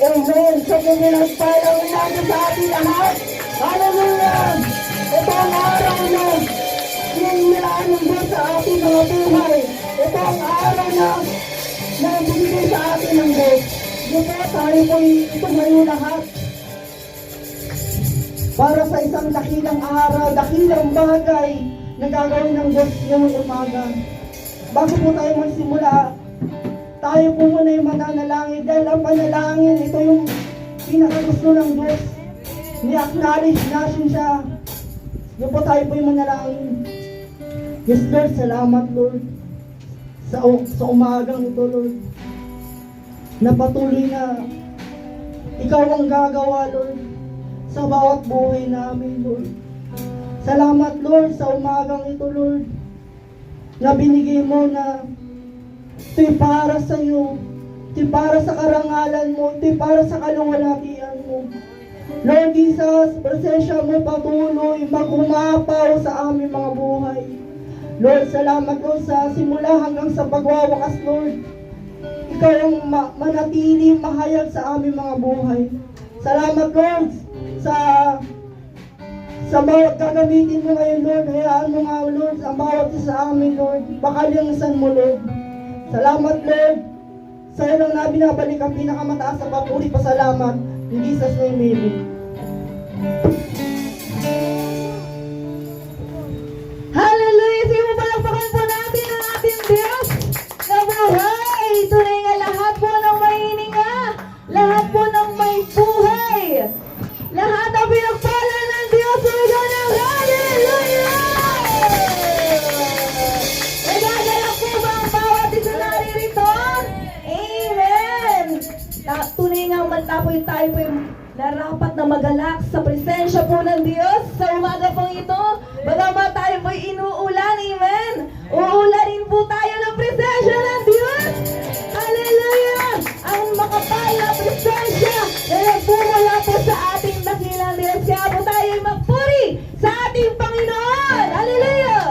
Amen. Sa pinagpalang natin sa ating lahat. Hallelujah! Ito ang araw na hinihilaan ng Diyos sa ating mga buhay. Ito ang araw na binigay sa atin ng Diyos. Dito tayo po'y tumayo lahat para sa isang dakilang araw, dakilang bagay na gagawin ng Diyos ngayong umaga. Bago po tayo magsimula, tayo po muna yung mananalangin dahil ang panalangin, ito yung pinakagusto ng Diyos. Ni-acknowledge natin siya. Doon po tayo po yung manalangin. Yes Lord, salamat Lord sa umagang ito Lord. Na patuloy na Ikaw ang gagawa Lord sa bawat buhay namin Lord. Salamat Lord sa umagang ito Lord. Na binigay mo na ito'y para sa iyo, ito'y para sa karangalan mo, ito'y para sa kaluwalhatian mo. Lord Jesus, presensya mo patuloy mag-umapaw sa aming mga buhay. Lord, salamat Lord sa simula hanggang sa pagwawakas Lord. Ikaw ang manatili mahayag sa aming mga buhay. Salamat Lord sa bawat gagamitin mo ngayon Lord. Hayaan mo nga Lord ang bawat isa sa amin Lord. Bakalingsan mo Lord. Salamat Lord. Sa iyo lang na binabalik ang pinakamataas sa papuri pasalamat. In Jesus' name, amen. Hallelujah! Sige mo palakpakan po natin ang ating Diyos na buhay. Tunay nga lahat po ng may hininga, lahat po ng may buhay, lahat ang pinagpala ng Diyos. Sumigaw ng hallelujah! Nagagalak po ba ang bawat isa naririto? Amen! Tunay nga tapoy tayo po yung narapat na magalak sa presensya po ng Diyos sa umaga pong ito. Bagamat tayo po'y inuulan, amen. Uulanin po tayo ng presensya ng Diyos. Hallelujah! Ang makapal na presensya na nagpumula po sa ating dakilang Diyos. Kaya po tayo'y magpuri sa ating Panginoon. Hallelujah!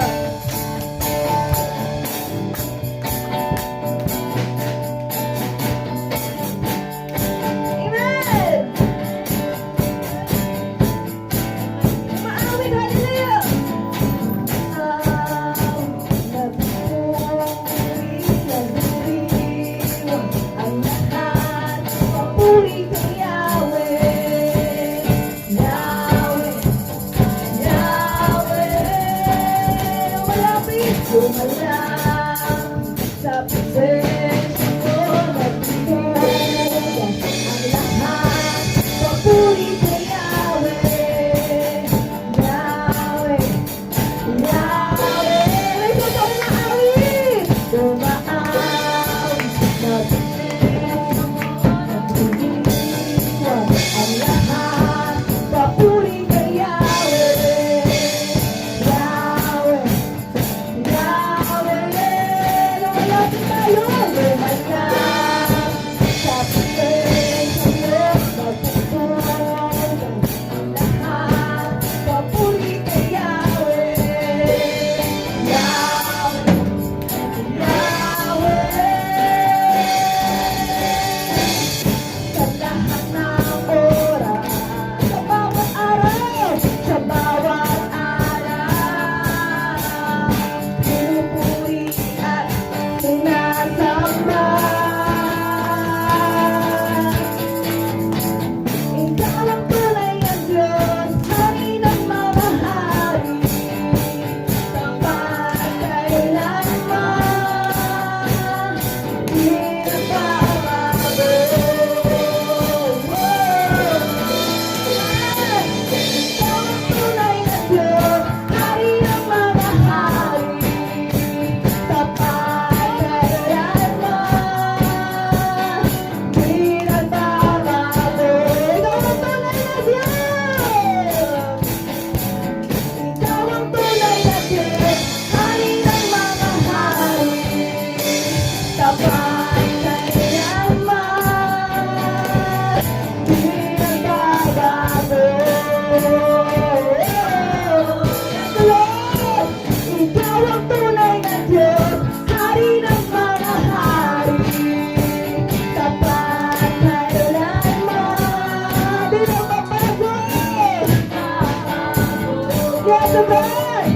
sabay!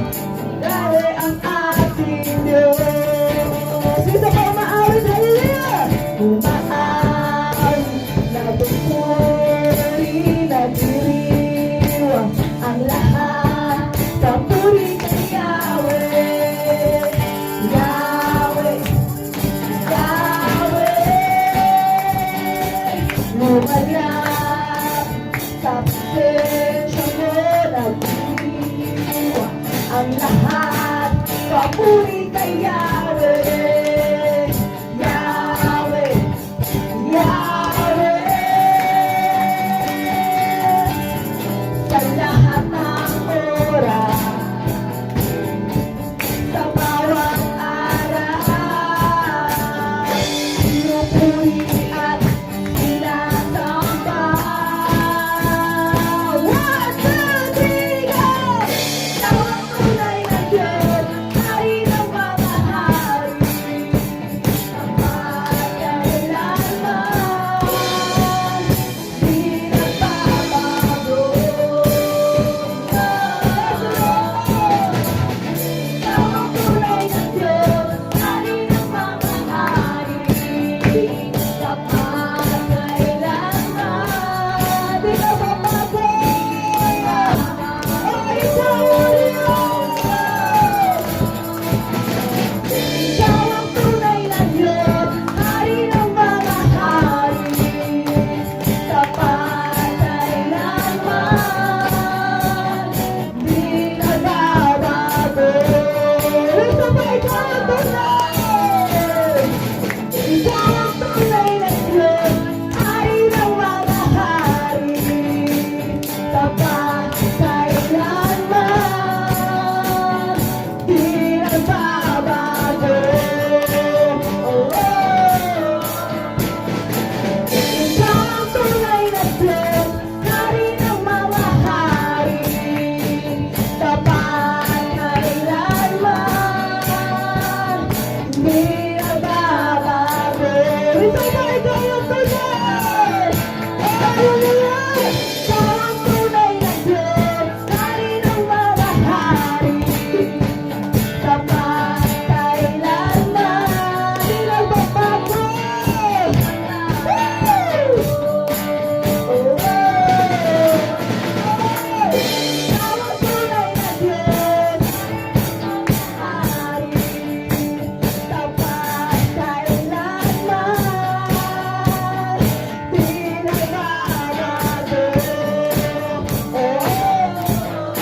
Dali ang ating Diyos. Isa pa maawit, hallelujah! Umaan na tupuri na diriwang ang lahat. Papuri kay Yahweh, Yahweh, Yahweh. Lumalap sa presensya mo na diriwang ang lahat. Papuri kay Yahweh, Yahweh, Yahweh. Sa lahat ng oras, sa bawat araw, pinupuri at sinasamba. 1, 2, 3, go! Tawag tunay na Diyos, hari ng mga hari, kapagkailanman, di nagbabago. Tawag tunay na Diyos, hari ng mga hari, kapagkailanman, di nagbabago. Ay, tawag Ikaw ang tunay na Diyos, hari ng mga hari, kapagkailanman, di nagbabago. Ito ba ikaw ang tunay? Ikaw ang tunay na Diyos, hari ng mga hari, kapagkailanman, di nagbabago. Oh, ikaw ang tunay na Diyos, hari ng mga hari, kapagkailanman, di nagbabago. Ito ba ikaw ang tunay? Hallelujah! Ikaw ang tunay na Diyos, hari ng mga hari, kapagkailanman, di nagbabago. Oh, ikaw ang tunay na Diyos, hari, kapagkailanman, di nagbabago. Oh,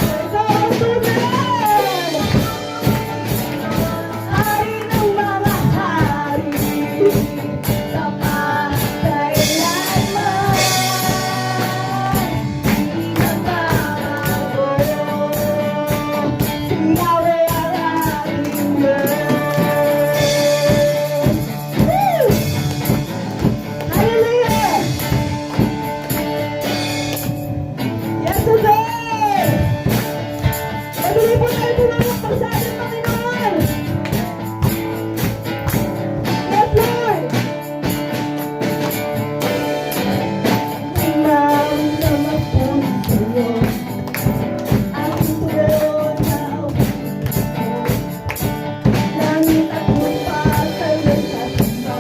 ikaw ang tunay, hari ng mga hari, kapagkailanman, di nagbabago. Si Yahweh ang ating Diyos. Woo! Hallelujah! Yes, today! Patuloy po tayo pumamakpak sa ating Panginoon. Yes, Lord! Nararamdaman ko sa'yo ang tugon na langit at lupa sa'yo'y sasamba.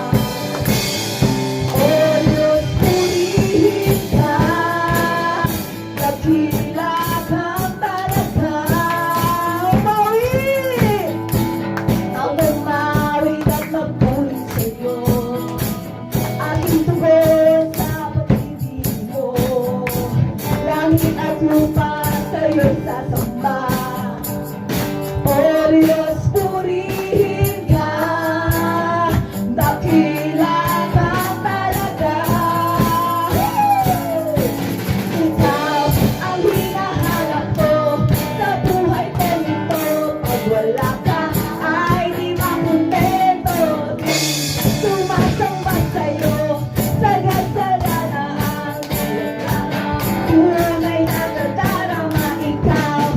O Diyos, purihin ka, dakila kang talaga. Umawi! Ang magmawid at magpuri sa'yo, aking tugon sa pag-ibig mo. Langit at lupa sa'yo'y sasamba. O Diyos, purihin ka, dakila kang talaga. Ikaw ang hinahanap ko sa buhay ko nito. Pag wala ka ay di makontento. Di sumasamba sa'yo, sagad sa danaang tunay na tadarama ikaw.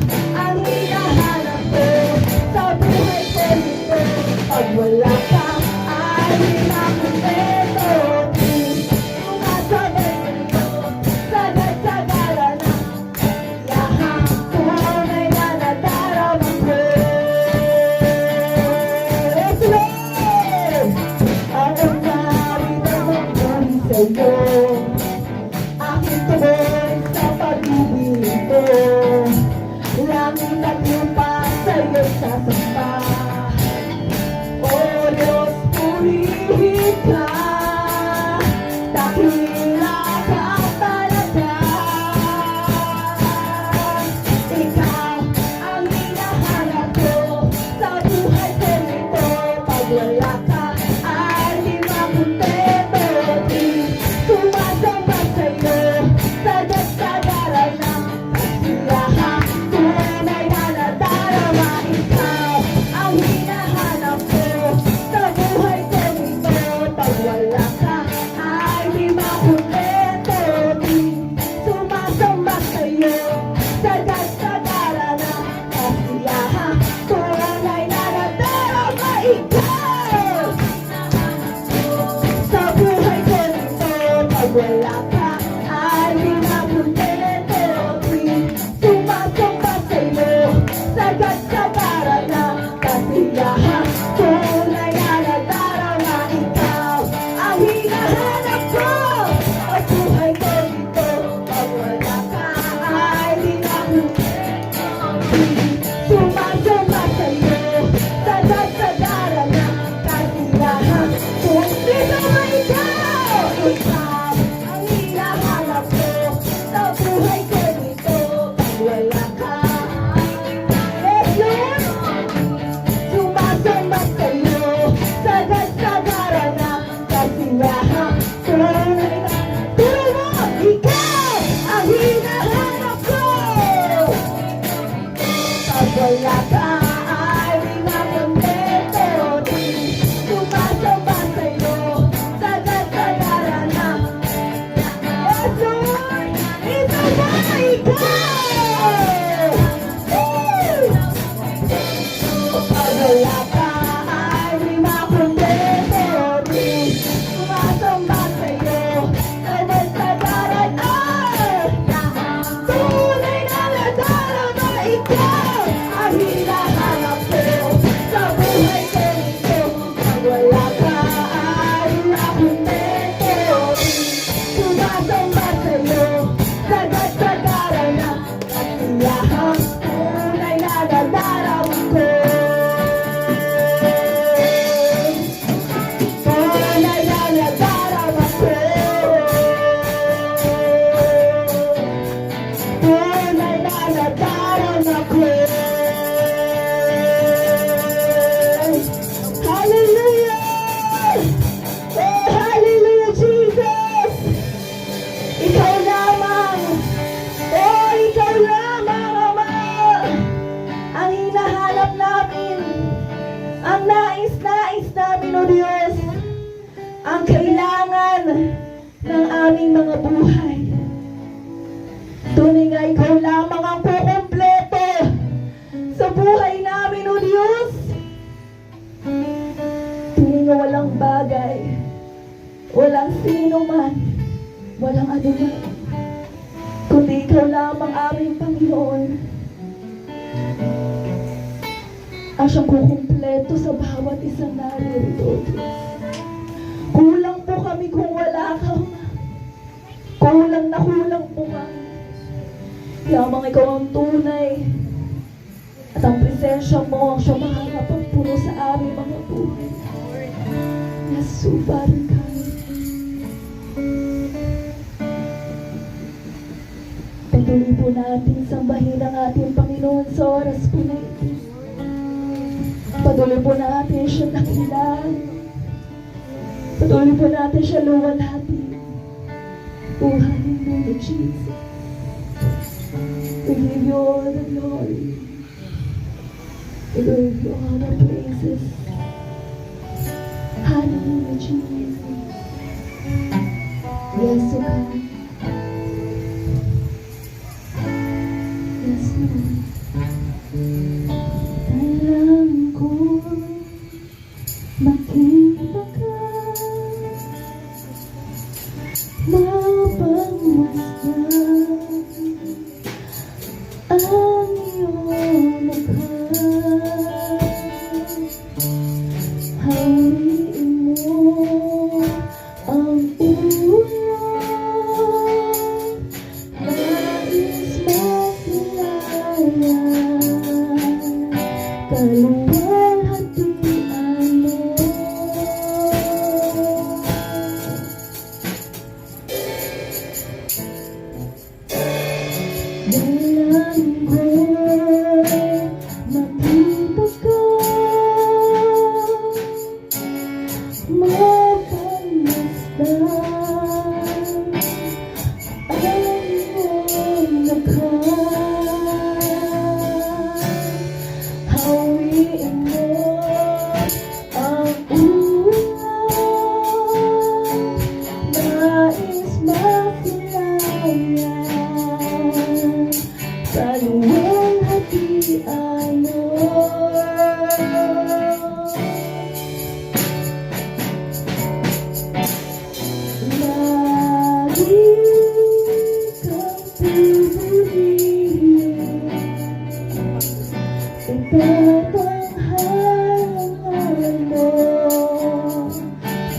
sa'yo. Aking tuloy sa pag-ibig ko. Langit at lupa sa'yo sasamba. O Diyos, purihin ka. Dakila ka talaga. Ikaw ang hinahanap ko sa buhay ko nito. Pag wala ka ay di makontento. Di sumasamba sa'yo sa dasagaran ng kasiyahan. Tunay na nadarama. Ikaw ang hinahanap ko sa buhay ko nito. Pag wala ka ay di makontento. Di sumasamba sa'yo sa dasagaran ng kasiyahan. Tunay na nadarama. Ikaw sa buhay ko nito. Pag wala ka ay di makontento. Di sumasamba sa'yo sa dasagaran ng kasiyahan. Tunay na nadarama. Ikaw ang hinahanap ko sa buhay ko nito. Pag wala ka ay di makontento. Di sumasamba sa'yo sa dasagaran ng kasiyahan. Kung sino man ikaw, ikaw ang hinahanap ko sa buhay ko nito. Pag wala ka, yes, Lord, sumasamba sa'yo sa dasagaran ng kasiyahan. Tunay na, tuloy mo, ikaw ang hinahanap ko. Pag wala ka ay di makontento. Di sumasamba sa'yo sa dasagaran ng yes, Lord, ito ba ikaw? Pag wala ka ay di makontento. Di sumasamba sa'yo sa dasagaran ng tunay na nadarama. Ikaw ang hinahanap ko sa buhay ko nito. Pag wala ka ay di makontento. Di sumasamba sa'yo sa dasagaran ng kasiyahan. Tunay na nadarama ko. Tunay na nadarama ko. Tunay na nadarama ko. Hallelujah! Oh, hallelujah, Jesus! Ikaw lamang, oh, ikaw lamang, Ama, ang hinahanap namin, ang nais-nais namin, O Diyos, ang kailangan ng aming mga buhay. Tunay nga ikaw lamang ang kukumpleto sa buhay namin, O Diyos. Tunay nga walang bagay, walang sino man, walang ano man, kundi ikaw lamang aming Panginoon ang siyang kukumpleto sa bawat isang naririto, O Diyos. Kulang po kami kung wala ka, Ama. Kulang na kulang po kami. Lamang ikaw ang tunay at ang presensya mo ang siyang makakapagpuno sa aming mga buhay. Nasubaran kami. Patuloy po natin sambahin ang ating Panginoon sa oras po na ito. Patuloy po natin siya dakilan. Patuloy po natin siya luwalhati. Oh, hallelujah, Jesus. We give you all the glory. We give you all the praises. Hallelujah, Jesus. Yes, O God. Yes, Lord. Alam ko makita ka, mapagmasdan ang iyong mukha. Hawin mo ang ulo Dahilan ko makita ka, mapamasdan ang iyong mukha. Hawiin mo ang ulan, nais makilayan sa luwang hatian mo. Lagi kang pipiliin, itatanghal mo.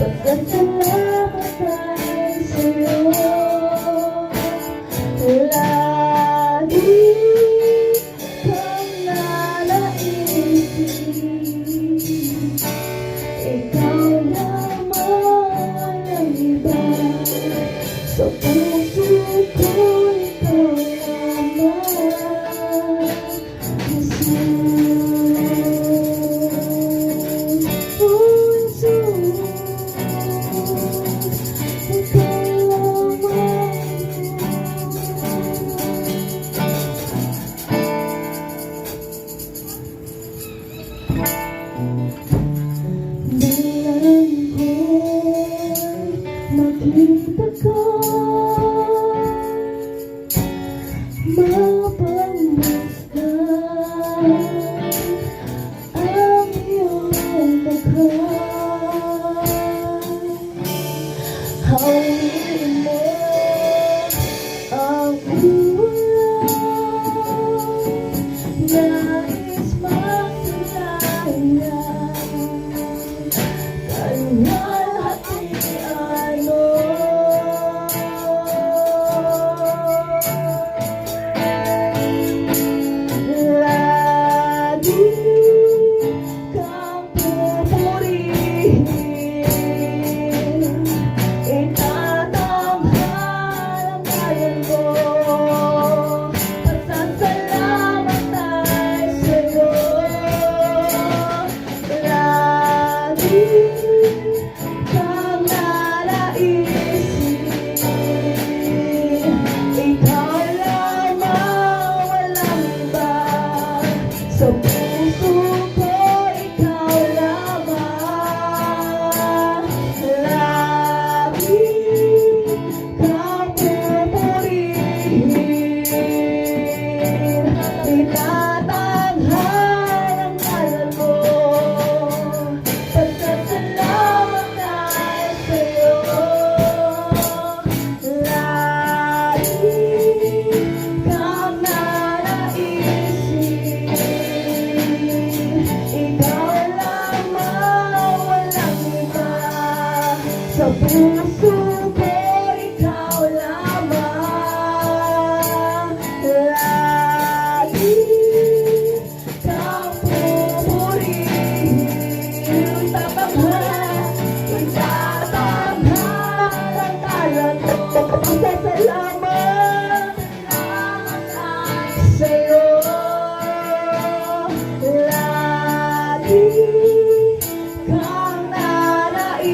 Pasasalamat ay sa'yo. Lagi kang nanaisip, ikaw lamang ang iba. Sa puso ko ikaw lamang, Jesus. Oh, Jesus, ikaw lamang. Dahilan ko'y makita ka, mapamasdan ang iyong mukha. Hawiin mo ang ulan, nais makilayan kaluhan hatian mo. Lagi kang pupurihin, itatanghal ang ngalan mo. Pasasalamat ay sa'yo. Lagi kang nanaisip, ikaw lamang, walang iba. Sa puso ko ikaw lamang. Lagi kang pupurihin, itatanghal ang ngalan mo. Pasasalamat ay sa'yo. Lagi kang nanaisip, ikaw lamang, walang iba. Sa puso ko ikaw lamang. Lagi kang pupurihin, itatanghal ang ngalan mo. Pasasalamat ay sa'yo. Lagi kang nanaisip,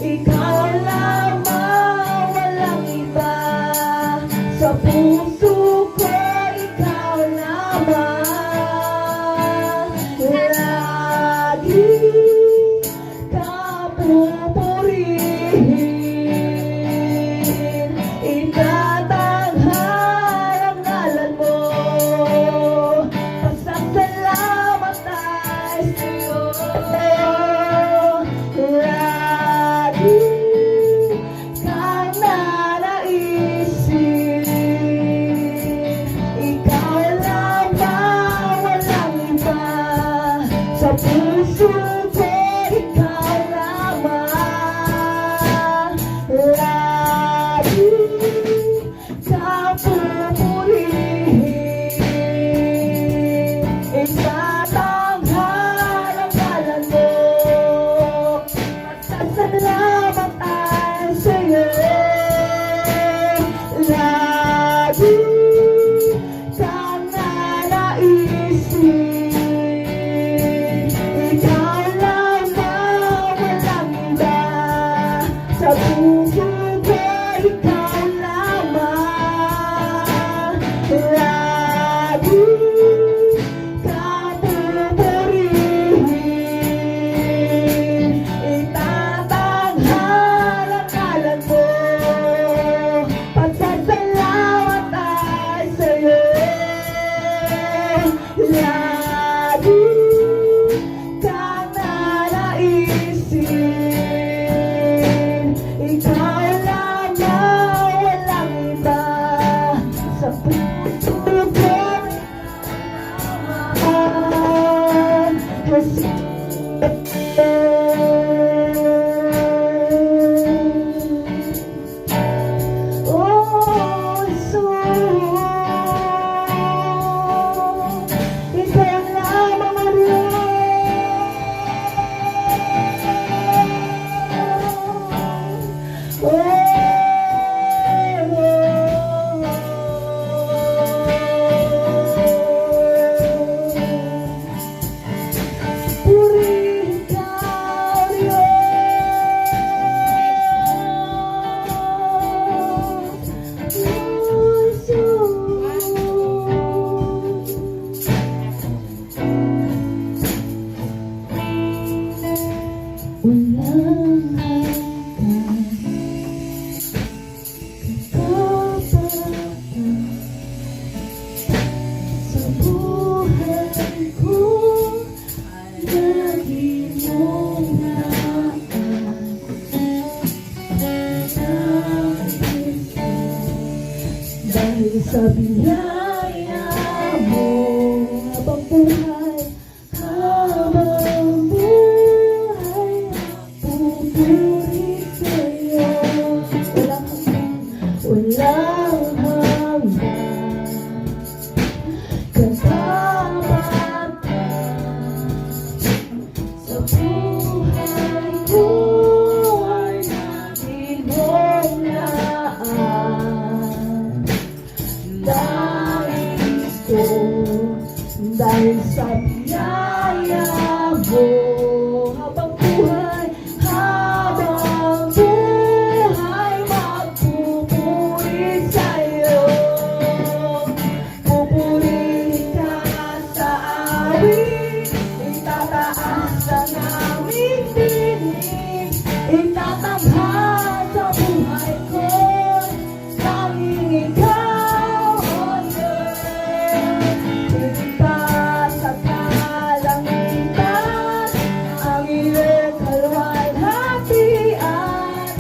ikaw lamang, walang iba. Sa puso ko ikaw lamang. Lagi kang pupurihin, itatanghal ang ngalan mo. Pasasalamat ay sa'yo. Lagi kang nanaisip, ikaw lamang, walang iba. Sa puso ko ikaw lamang. Lagi kang pupurihin, itatanghal ang ngalan mo. Pasasalamat ay sa'yo. Sa puso ko ikaw lamang, lagi ka pupurihin. Itatanghal ang ngalan mo, pagsasalamat ay sa'yo. Lagi kang nanaisin, ikaw lamang, walang iba. Sa puso ko kasi oh, ikaw lamang walang hanggan, sa buhay ko lagi mong nais. Dahil sa biyaya mo, habang buhay, habang buhay, pupuri sa'yo. Walang hanggan, kasama ka sa buhay ko ay lagi mong naan. Nais ko, dahil sa biyaya mo, habang buhay, magpupuri sa'yo. Pupurihin ka sa awit, itataas ang aming tinig, itatanghal sa buhay ko, tanging ikaw, oh yeah. Higit pa sa kalangitan, ang iyong kaluwalhatian,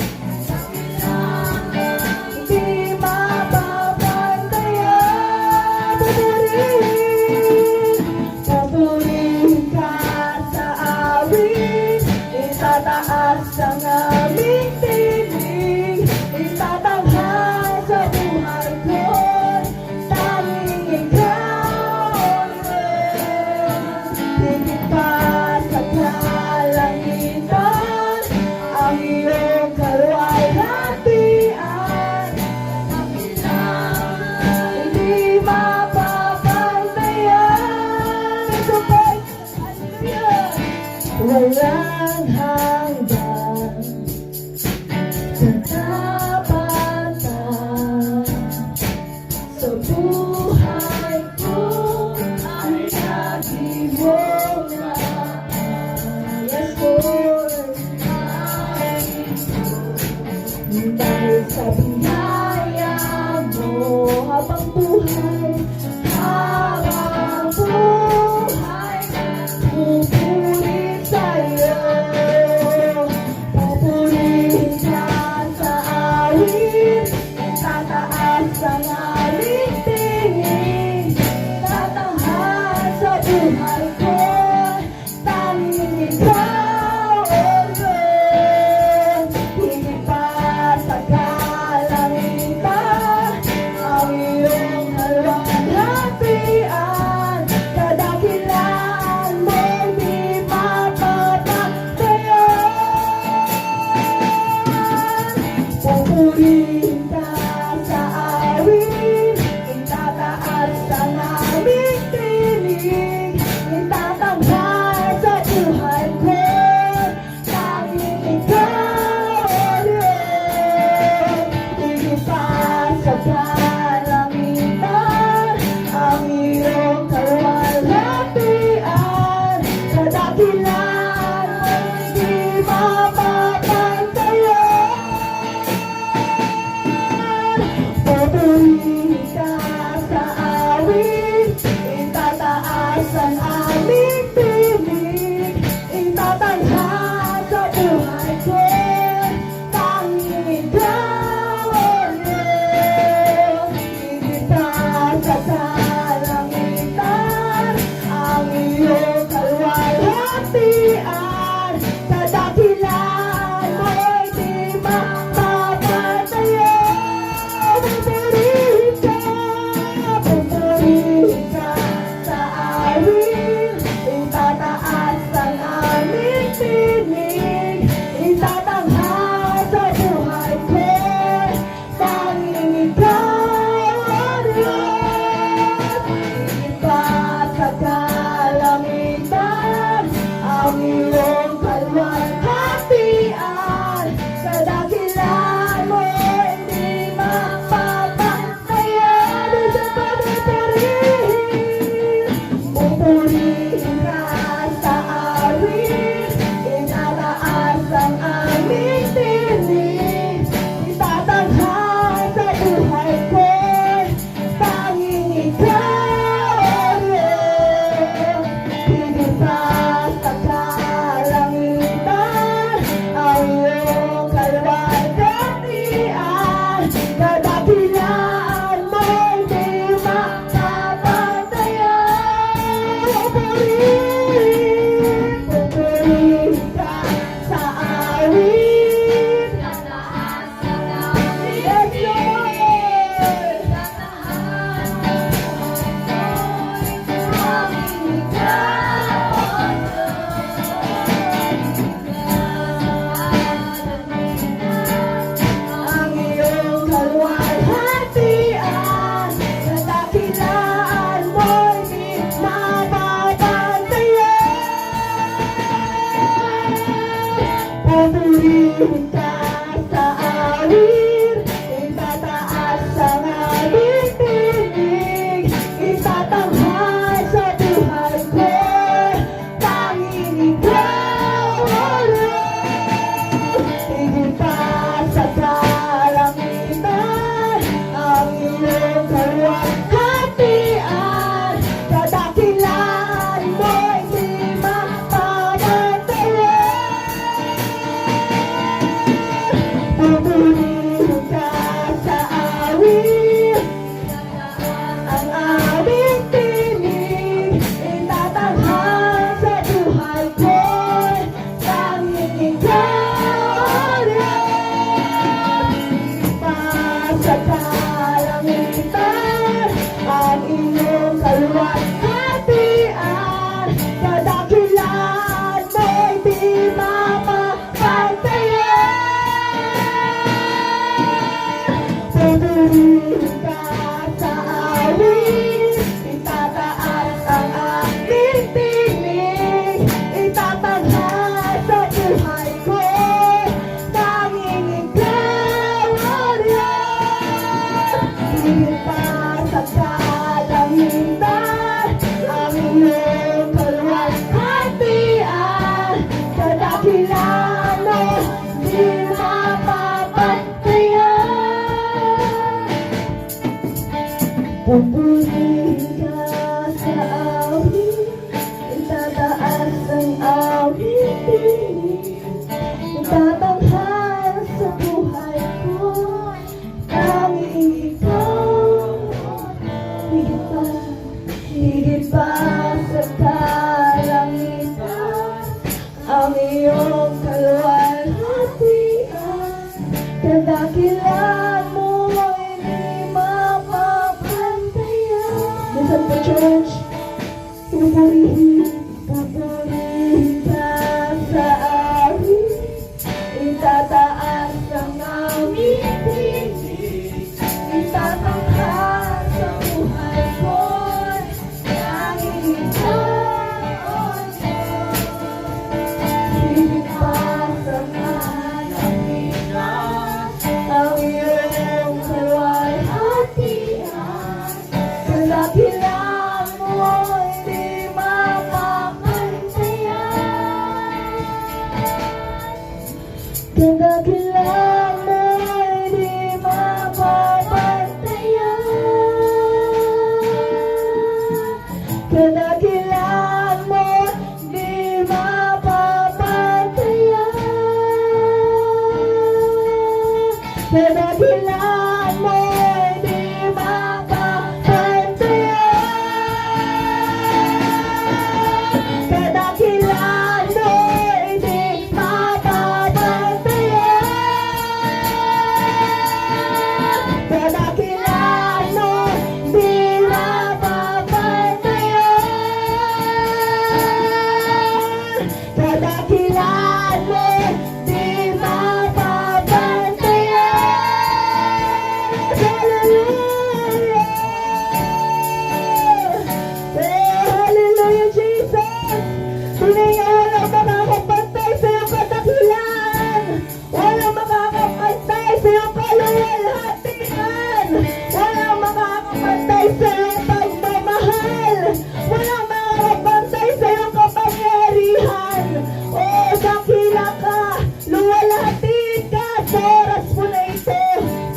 di mapapantayan. Pupurihin ka sa awit, itataas ang aming tinig, itatanghal sa buhay ko, tanging ikaw, yeah. Higit pa sa kalangitan, ang iyong kaluwalhatian, hindi mapapantayan. Ito ba'y hallelujah? Walang hanggan, katapatan, sa buhay ko ay lagi mong naan. Yes, Lord. Dahil sa biyaya mo, habang buhay, pupuri sa'yo. Pupurihin ka sa awit, itataas ang aming tingin, tatanghal sa buhay ko, tanging ikaw, oh Lord. Higit pa sa kalangitan, ang iyong kaluwalhatian, kadakilaan mo'y di mapapantayan. Pupurihin ka sa awit, itataas ang aming tinig, itatanghal sa buhay ko, tanging ikaw, oh Pupurihin ka sa awit, itataas ang aming tinig, itatanghal sa buhay ko, tanging ikaw, O Diyos. Higit pa sa kalangitan, ang iyong kaluwalhatian, kadakilaan mo'y di mapapantayan. Pupurihin ka sa awit, ang aming tinig, itatanghal sa buhay ko, tanging ikaw, O Diyos. Pa sa kalangitan, ang iyong kaluwalhatian, kadakilaan mo'y di mapapantayan. Pupurihin ka sa awit, itataas ang aming tinig, itatanghal sa buhay ko, tanging ikaw, O Diyos. Higit pa sa kalangitan, ang iyong kaluwalhatian, kadakilaan mo di mapapantayan. Pupurihin ka sa awit, itataas ang aming tinig, itatanghal sa buhay ko, tanging ikaw. Higit pa sa kalangitan, ang iyong kaluwalhatian, kadakilaan mo ay di mapapantayan. Minsan po, church, pupurihin ka sa awit, itataas ang aming tinig, itatanghal sa buhay ko, tanging ikaw, O Diyos. Higit pa sa kalangitan, ang iyong kaluwalhatian, kadakilaan mo ay di mapapantayan. Kadakilaan mo ay di mapapantayan. Kadakilaan mo di mapapantayan. Kadakilaan mo ay di mapapantayan. Kadakilaan mo ay di mapapantayan. Kadakilaan mo di mapapantayan. Kadakilaan mo di mapapantayan. Hallelujah! Hallelujah, Jesus! Tunay nga walang makakapantay sa iyong kadakilaan. Walang makakapantay sa iyong kaluwalhatian. Walang makakapantay sa iyong pagmamahal. Walang makakapantay sa iyong kapangyarihan. O, dakila ka, luwalhati ka sa oras po na ito.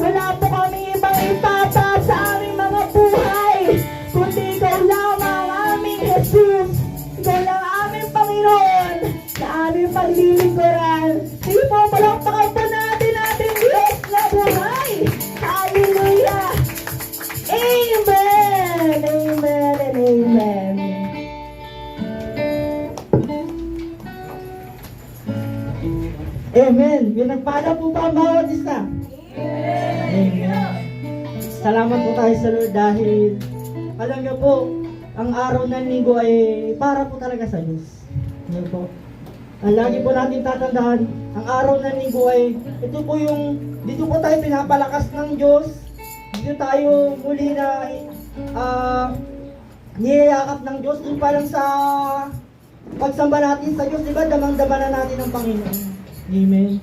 Wala po kami ibang itataas sa aming mga buhay, kundi ikaw lamang aming Jesus. Ikaw lang aming Panginoon na aming paglilingkuran. Sige po, palakpakan po natin ating Diyos na buhay. Hallelujah! Amen! Amen and amen. Amen. Pinagpala po ba ang bawat isa? Amen. Salamat po tayo sa Lord dahil alam niyo po, ang araw ng linggo ay para po talaga sa Diyos. Ano po? Ang lagi po natin tatandaan, ang araw ng linggo ay ito po yung, dito po tayo pinapalakas ng Diyos. Dito tayo muli na niyayakap ng Diyos. Doon pa lang sa pagsamba natin sa Diyos, diba? Damang-dama na natin ang Panginoon. Amen.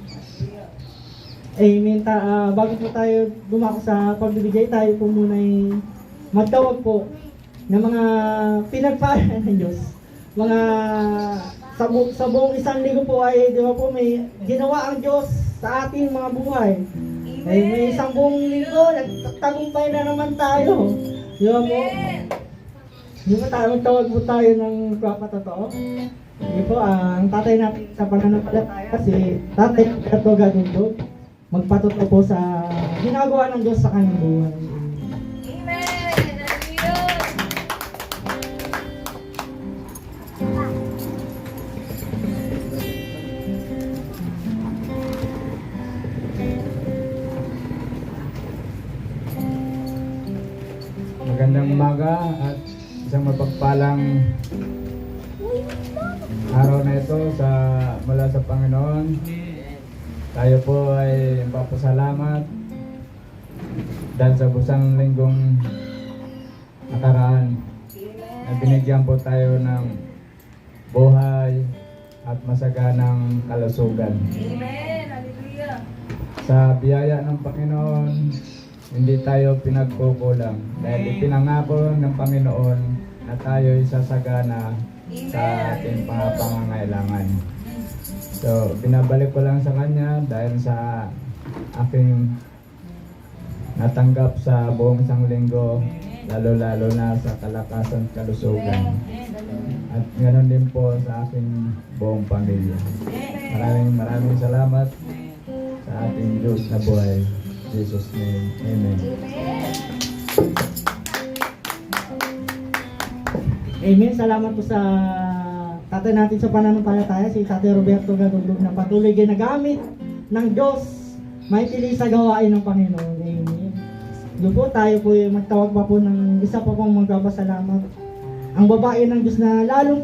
Amen. Bago po tayo dumako sa pagbibigay, tayo po muna ay magtawag po ng mga pinagpala ng Diyos. Mga sa buong isang linggo po ay, di ba po, may ginawa ang Diyos sa ating mga buhay. Ay, may isang buong linggo, nagtagumpay na naman tayo. Di ba po? Di ba tayo, magtawag po tayo ng kapatotoo? Di po, ang tatay natin sa pananampalataya, si Tatay Roberto Gadundog, magpatotoo po sa ginagawa ng Diyos sa kanyang buhay. Amen! Hallelujah! Magandang umaga at isang mapagpalang araw na ito mula sa Panginoon. Tayo po ay magpapasalamat dahil sa busang linggong nakaraan na binigyan po tayo ng buhay at masaganang kalusugan. Amen! Hallelujah! Sa biyaya ng Panginoon, hindi tayo pinagkukulang dahil ipinangako ng Panginoon na tayo isasagana sa ating mga pangangailangan. So, binabalik ko lang sa Kanya dahil sa aking natanggap sa buong isang linggo, lalo-lalo na sa kalakasan at kalusugan. At ganoon din po sa aking buong pamilya. Maraming salamat sa ating Diyos na buhay. In Jesus' name, Amen. Amen. Salamat po sa tatay natin sa pananampalataya, si Tatay Roberto Gadundog, na patuloy ginagamit ng Diyos maitili sa gawain ng Panginoon. Amen. Doon po tayo po magtawag pa po ng isa pa pong magpapasalamat. Ang babae ng Diyos na lalong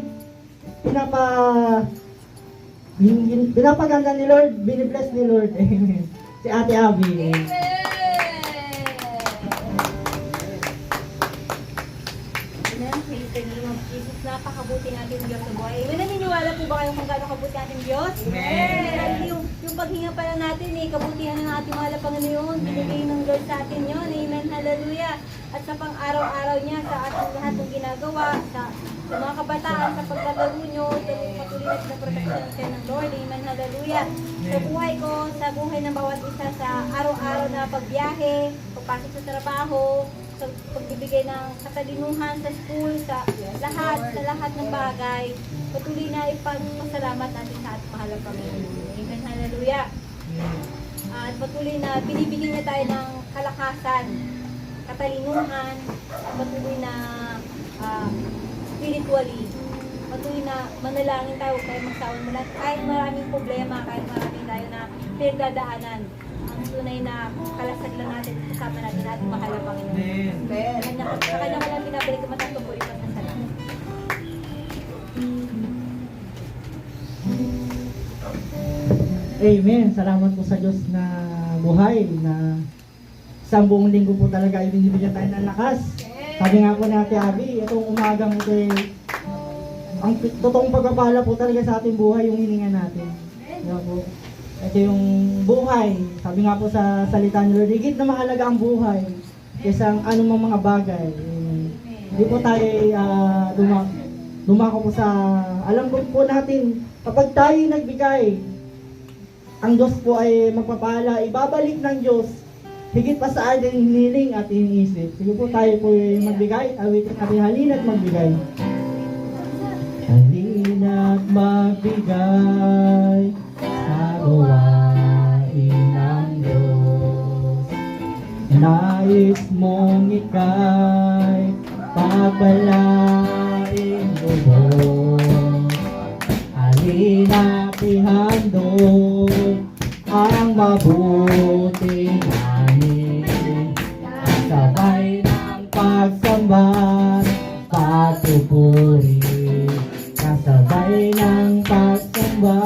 pinapaganda ni Lord, binibless ni Lord. Amen. Si Ate Abby. Amen. Praise the name of Jesus. Napakabuti natin Diyos sa buhay. Amen. Naniniwala po ba kayo kung gaano kabuti natin Diyos? Amen. Yung paghinga pala natin, kabutihan ng ating mahal na Panginoon. Binigay ng Lord sa atin yun. Amen. Hallelujah. At sa pang-araw-araw niya, sa ating lahat ng ginagawa, sa mga kabataan, sa paglalaro nyo, patuloy natin na proteksyon kayo ng Lord. Amen. Hallelujah. Sa buhay ko, sa buhay ng bawat isa, sa araw-araw na pagbiyahe, pagpasok sa trabaho, sa pagbibigay ng katalinuhan sa school, sa lahat ng bagay, patuloy na ipagpasalamat natin sa ating mahal na Panginoon. Amen. Hallelujah. At patuloy na binibigyan niya tayo ng kalakasan, katalinuhan, patuloy na spiritually, patuloy na manalangin tayo, huwag tayo magsawan mula. Kahit maraming problema, kahit maraming tayo na pinagdadaanan, ang tunay na kalasag lang natin, kasama natin ating mahal na Panginoon. Amen! Sa kanya ko lang pinabalik ko matang po ipag na salamat. Amen. Salamat po sa Diyos na buhay, na isang buong linggo po talaga ay binibigyan tayo ng lakas. Sabi nga po ni Ate Abby, itong umagang ito ang totoong pagpapala po talaga sa ating buhay yung hininga natin. Diba po? Ito yung buhay. Sabi nga po sa salita ni Lord, higit na mahalaga ang buhay kaysa ang anumang mga bagay. Hindi po tayo dumako po sa, alam po natin, kapag tayo nagbigay, ang Diyos po ay magpapala, ibabalik ng Diyos higit pa sa ating hiniling at iniisip. Sige po tayo po magbigay, awitin natin, halina't magbigay. Halina't magbigay sa gawain ng Diyos. Nais mong ika'y pagpalain lubos. Halina't ihandog ang mabuting ani, sabay ng pagsamba, patupuri, kasabay ng pagsamba,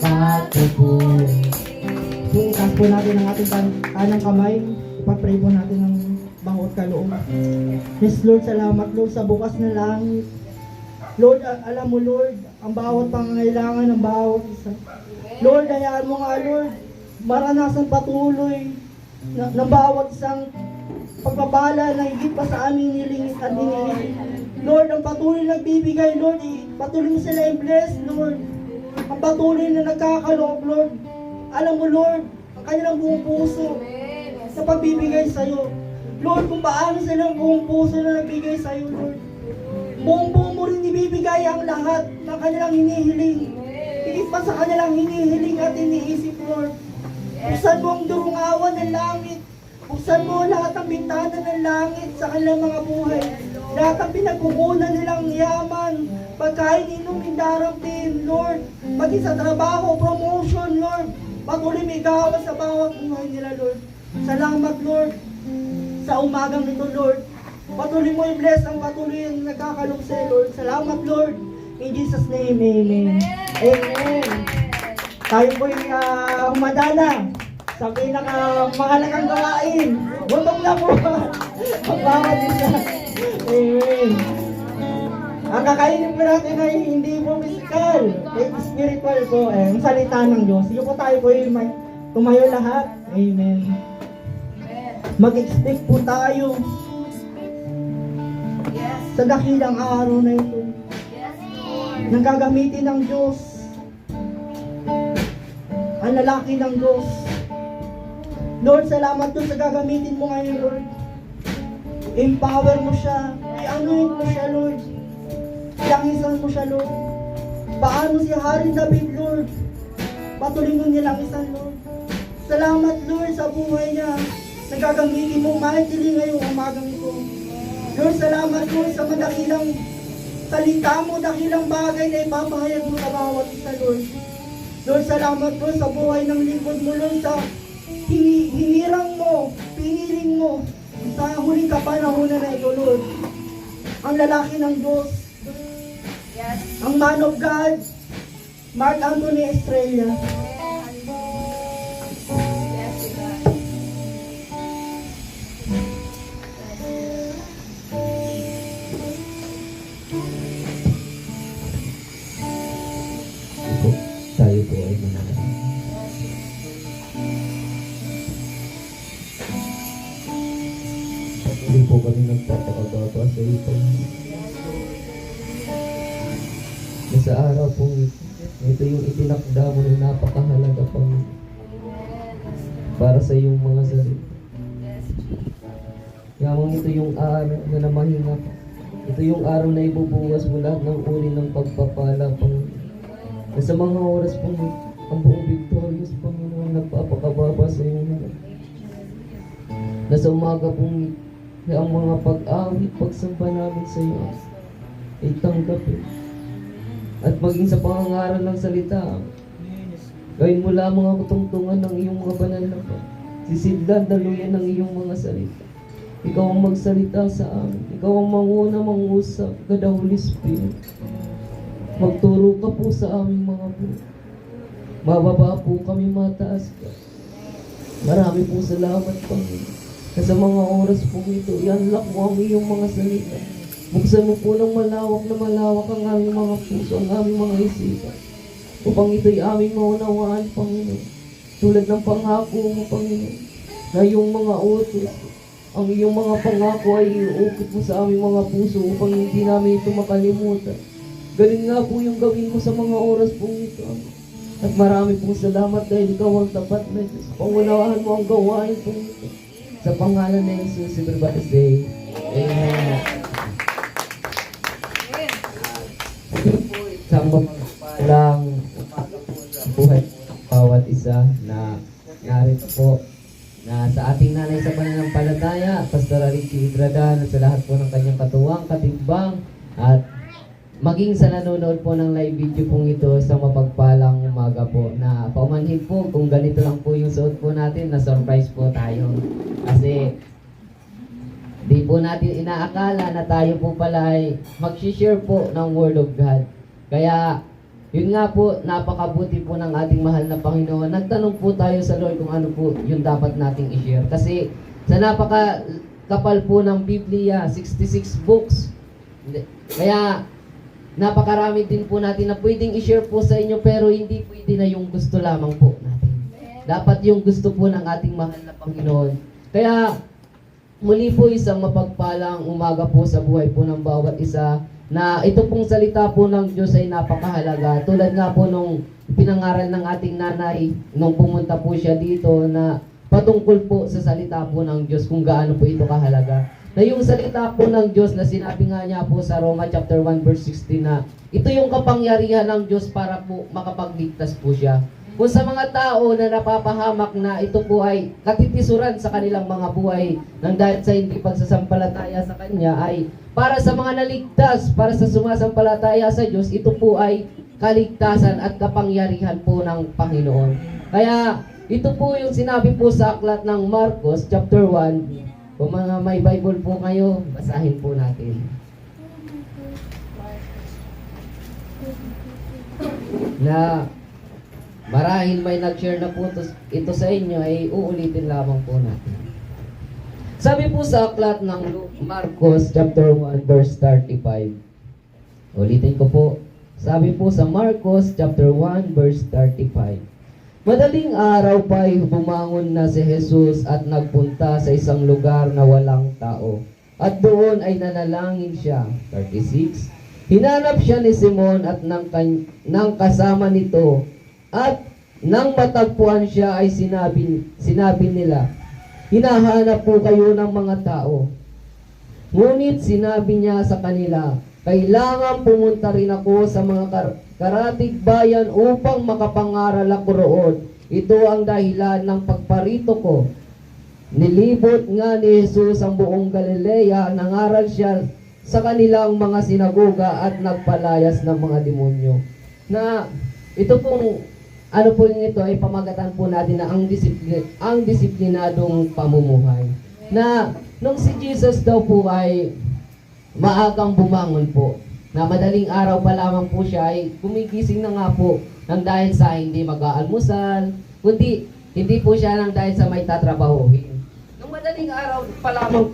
patupuri. Bukas po natin ang ating kanang kamay, ipag-pray po natin ng bangot kaloob. Yes Lord, salamat Lord sa bukas na langit. Lord, alam mo Lord, ang bawat pangangailangan ng bawat isa. Lord, hayaan mo nga Lord, maranasan patuloy ng bawat isang pagpapala na higit pa sa aming nilingit at iniisip. Lord, ang patuloy nagbibigay, Lord, patuloy mo sila i-bless, Lord. Ang patuloy na nagkakaloob, Lord. Alam mo, Lord, ang kanilang buong puso sa pagbibigay sa'yo. Lord, kung paano silang buong puso na nagbigay sa'yo, Lord. Buong-buo mo rin ibibigay ang lahat ng kanilang hinihiling. Higit pa sa kanilang hinihiling at iniisip, Lord. Buksan mo ang durungawan ng langit. Buksan mo lahat ng bintana ng langit sa kanilang mga buhay. Lahat ng pinagkukunan nilang yaman, pagkain, inumin, darapin, Lord. Maging sa trabaho, promotion, Lord. Patuloy may gawa sa bawat buhay nila, Lord. Salamat, Lord, sa umagang ito, Lord. Patuloy mo i-bless ang patuloy ang nagkakalong sa'yo, Lord. Salamat, Lord. In Jesus' name, amen. Amen. Tayo po'y humadala sa pinakamahalagang gawain. Butong na po. Magbawat isa. Amen. Ang kakainin po natin ay hindi po physical, spiritual po. Ang salita ng Diyos. Sige po tayo po'y tumayo lahat. Amen. Mag-expect po tayo sa dakilang araw na ito. Nang gagamitin ng Diyos ang lalaki ng Diyos. Lord, salamat doon sa gagamitin mo ngayon, Lord. Empower mo siya. I-anoint mo siya, Lord. Ilangisan mo siya, Lord. Paano si Hari David, Lord? Patuloy mo nilangisan, Lord. Salamat, Lord, sa buhay niya. Nagagamitin mo mightily ngayong umagang ito. Lord, salamat, Lord, sa madakilang salita mo, dakilang bagay na ipapahayag mo sa bawat isa, Lord. Lord, salamat, Lord, sa buhay ng lingkod mo, Lord, sa hinirang mo, piniling mo sa huling kapanahunan na ito, Lord. Ang lalaki ng Diyos, ang man of God, Mark Anthony Estrella. Tayo po ay manalangin. Hindi po kami nagpapakababa sa ito. Na sa araw po ito yung itinakda mo na napakahalaga pang para sa iyong mga sarili. Yamang ito yung araw na namahinga. Ito yung araw na ibubuwas mo lahat ng uri ng pagpapala pang na sa mga oras po ang buong victorious Panginoon nagpapakababa sa iyong harap. Na sa umaga po ang mga pag-awit, pagsamba namin sa iyo ay tanggapin. At maging sa pangangaral ng salita, gawin mo lamang ang kutungtungan ng iyong mga banal na pa. Sisidlan daluyan ng iyong mga salita. Ikaw ang magsalita sa amin. Ikaw ang manguna, mangusap, God the Holy Spirit. Magturo ka po sa aming mga buhay. Mababa po kami, mataas ka. Marami po salamat, Panginoon. Na sa mga oras po ito, i-unlock mo ang iyong mga salita. Buksan mo po ng malawak na malawak ang aming mga puso, ang aming mga isipan. Upang ito'y aming maunawaan, Panginoon. Tulad ng pangako mo, Panginoon, na iyong mga utos, ang iyong mga pangako ay iukit mo sa aming mga puso upang hindi namin ito makalimutan. Galing nga po yung gawin mo sa mga oras po ito. At marami pong salamat dahil ikaw ang tapat na Diyos. Pangunawahan mo ang gawain po ito. Sa pangalan ng Jesus, everybody's day. Amen. Sa lang buhay bawat isa na narito po na sa ating nanay sa pananampalataya, Pastor Richie Idradan, at sa lahat po ng kanyang katuwang, katimbang, at maging sa nanonood po ng live video pong ito sa mapagpalang umaga po na paumanhin po kung ganito lang po yung suot po natin, na surprise po tayo. Kasi di po natin inaakala na tayo po pala ay mag-share po ng Word of God. Kaya yun nga po, napakabuti po ng ating mahal na Panginoon. Nagtanong po tayo sa Lord kung ano po yung dapat nating i-share. Kasi sa napakakapal po ng Biblia, 66 books. Kaya napakarami din po natin na pwedeng i-share po sa inyo, pero hindi pwede na yung gusto lamang po natin. dapat yung gusto po ng ating mahal na Panginoon. Kaya muli po isang mapagpalang umaga po sa buhay po ng bawat isa, na ito pong salita po ng Diyos ay napakahalaga. Tulad nga po nung pinangaral ng ating nanay nung pumunta po siya dito, na patungkol po sa salita po ng Diyos kung gaano po ito kahalaga. Na yung salita po ng Diyos na sinabi nga niya po sa Roma chapter 1 verse 16 na ito yung kapangyarihan ng Diyos para po makapagligtas po siya. Kung sa mga tao na napapahamak na ito po ay katitisuran sa kanilang mga buhay nang dahil sa hindi pagsasampalataya sa Kanya, ay para sa mga naligtas, para sa sumasampalataya sa Diyos, ito po ay kaligtasan at kapangyarihan po ng Panginoon. Kaya ito po yung sinabi po sa aklat ng Marcos chapter 1. Kung mga may Bible po kayo, basahin po natin. Na marahil may nag-share na po ito sa inyo, ay uulitin lamang po natin. Sabi po sa aklat ng Marcos chapter 1 verse 35. Ulitin ko po. Sabi po sa Marcos chapter 1 verse 35. Madaling araw pa ay bumangon na si Jesus at nagpunta sa isang lugar na walang tao. At doon ay nanalangin siya. 36. Hinanap siya ni Simon at ng kasama nito. At nang matagpuan siya ay sinabi nila, hinahanap po kayo ng mga tao. Ngunit sinabi niya sa kanila, kailangan pumunta rin ako sa mga karatig bayan upang makapangaral ako roon. Ito ang dahilan ng pagparito ko. Nilibot nga ni Jesus ang buong Galilea, nangaral siya sa kanilang mga sinagoga at nagpalayas ng mga demonyo. Na ito pong ano po ito ay pamagatan po natin na ang disiplinadong pamumuhay. Na nung si Jesus daw po ay maagang bumangon po, na madaling araw pa lamang po siya ay gumigising na nga po nang dahil sa hindi mag-aalmusal, kundi hindi po siya nang dahil sa may tatrabahuhin. Nung madaling araw pa lamang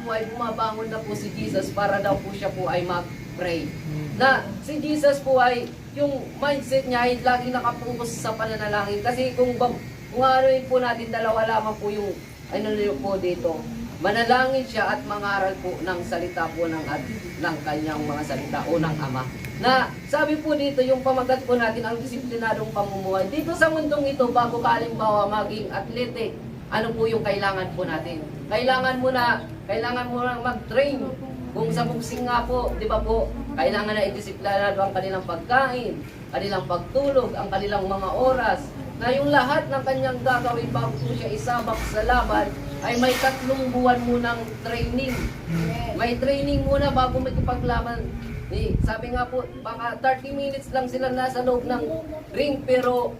po ay bumabangon na po si Jesus para daw po siya po ay mag-pray. Na si Jesus po ay yung mindset niya ay lagi nakapokus sa pananalangin. Kasi kung anuin po natin, dalawa lamang po yung po dito. Manalangin siya at mangaral po ng salita po ng kanyang mga salita o ng Ama. Na sabi po dito, yung pamagat po natin, ang disiplinadong pamumuhay. Dito sa mundong ito, bago ka halimbawa maging athletic, ano po yung kailangan po natin? Kailangan mo na mag-train. Kung sa boxing nga po, di ba po, kailangan na idisiplinado ang kanilang pagkain, kanilang pagtulog, ang kanilang mga oras, na yung lahat ng kanyang gagawin bago po siya isabak sa laban, ay may 3 buwan munang training. May training muna bago makipaglaban. Sabi nga po, baka 30 minutes lang sila nasa loob ng ring, pero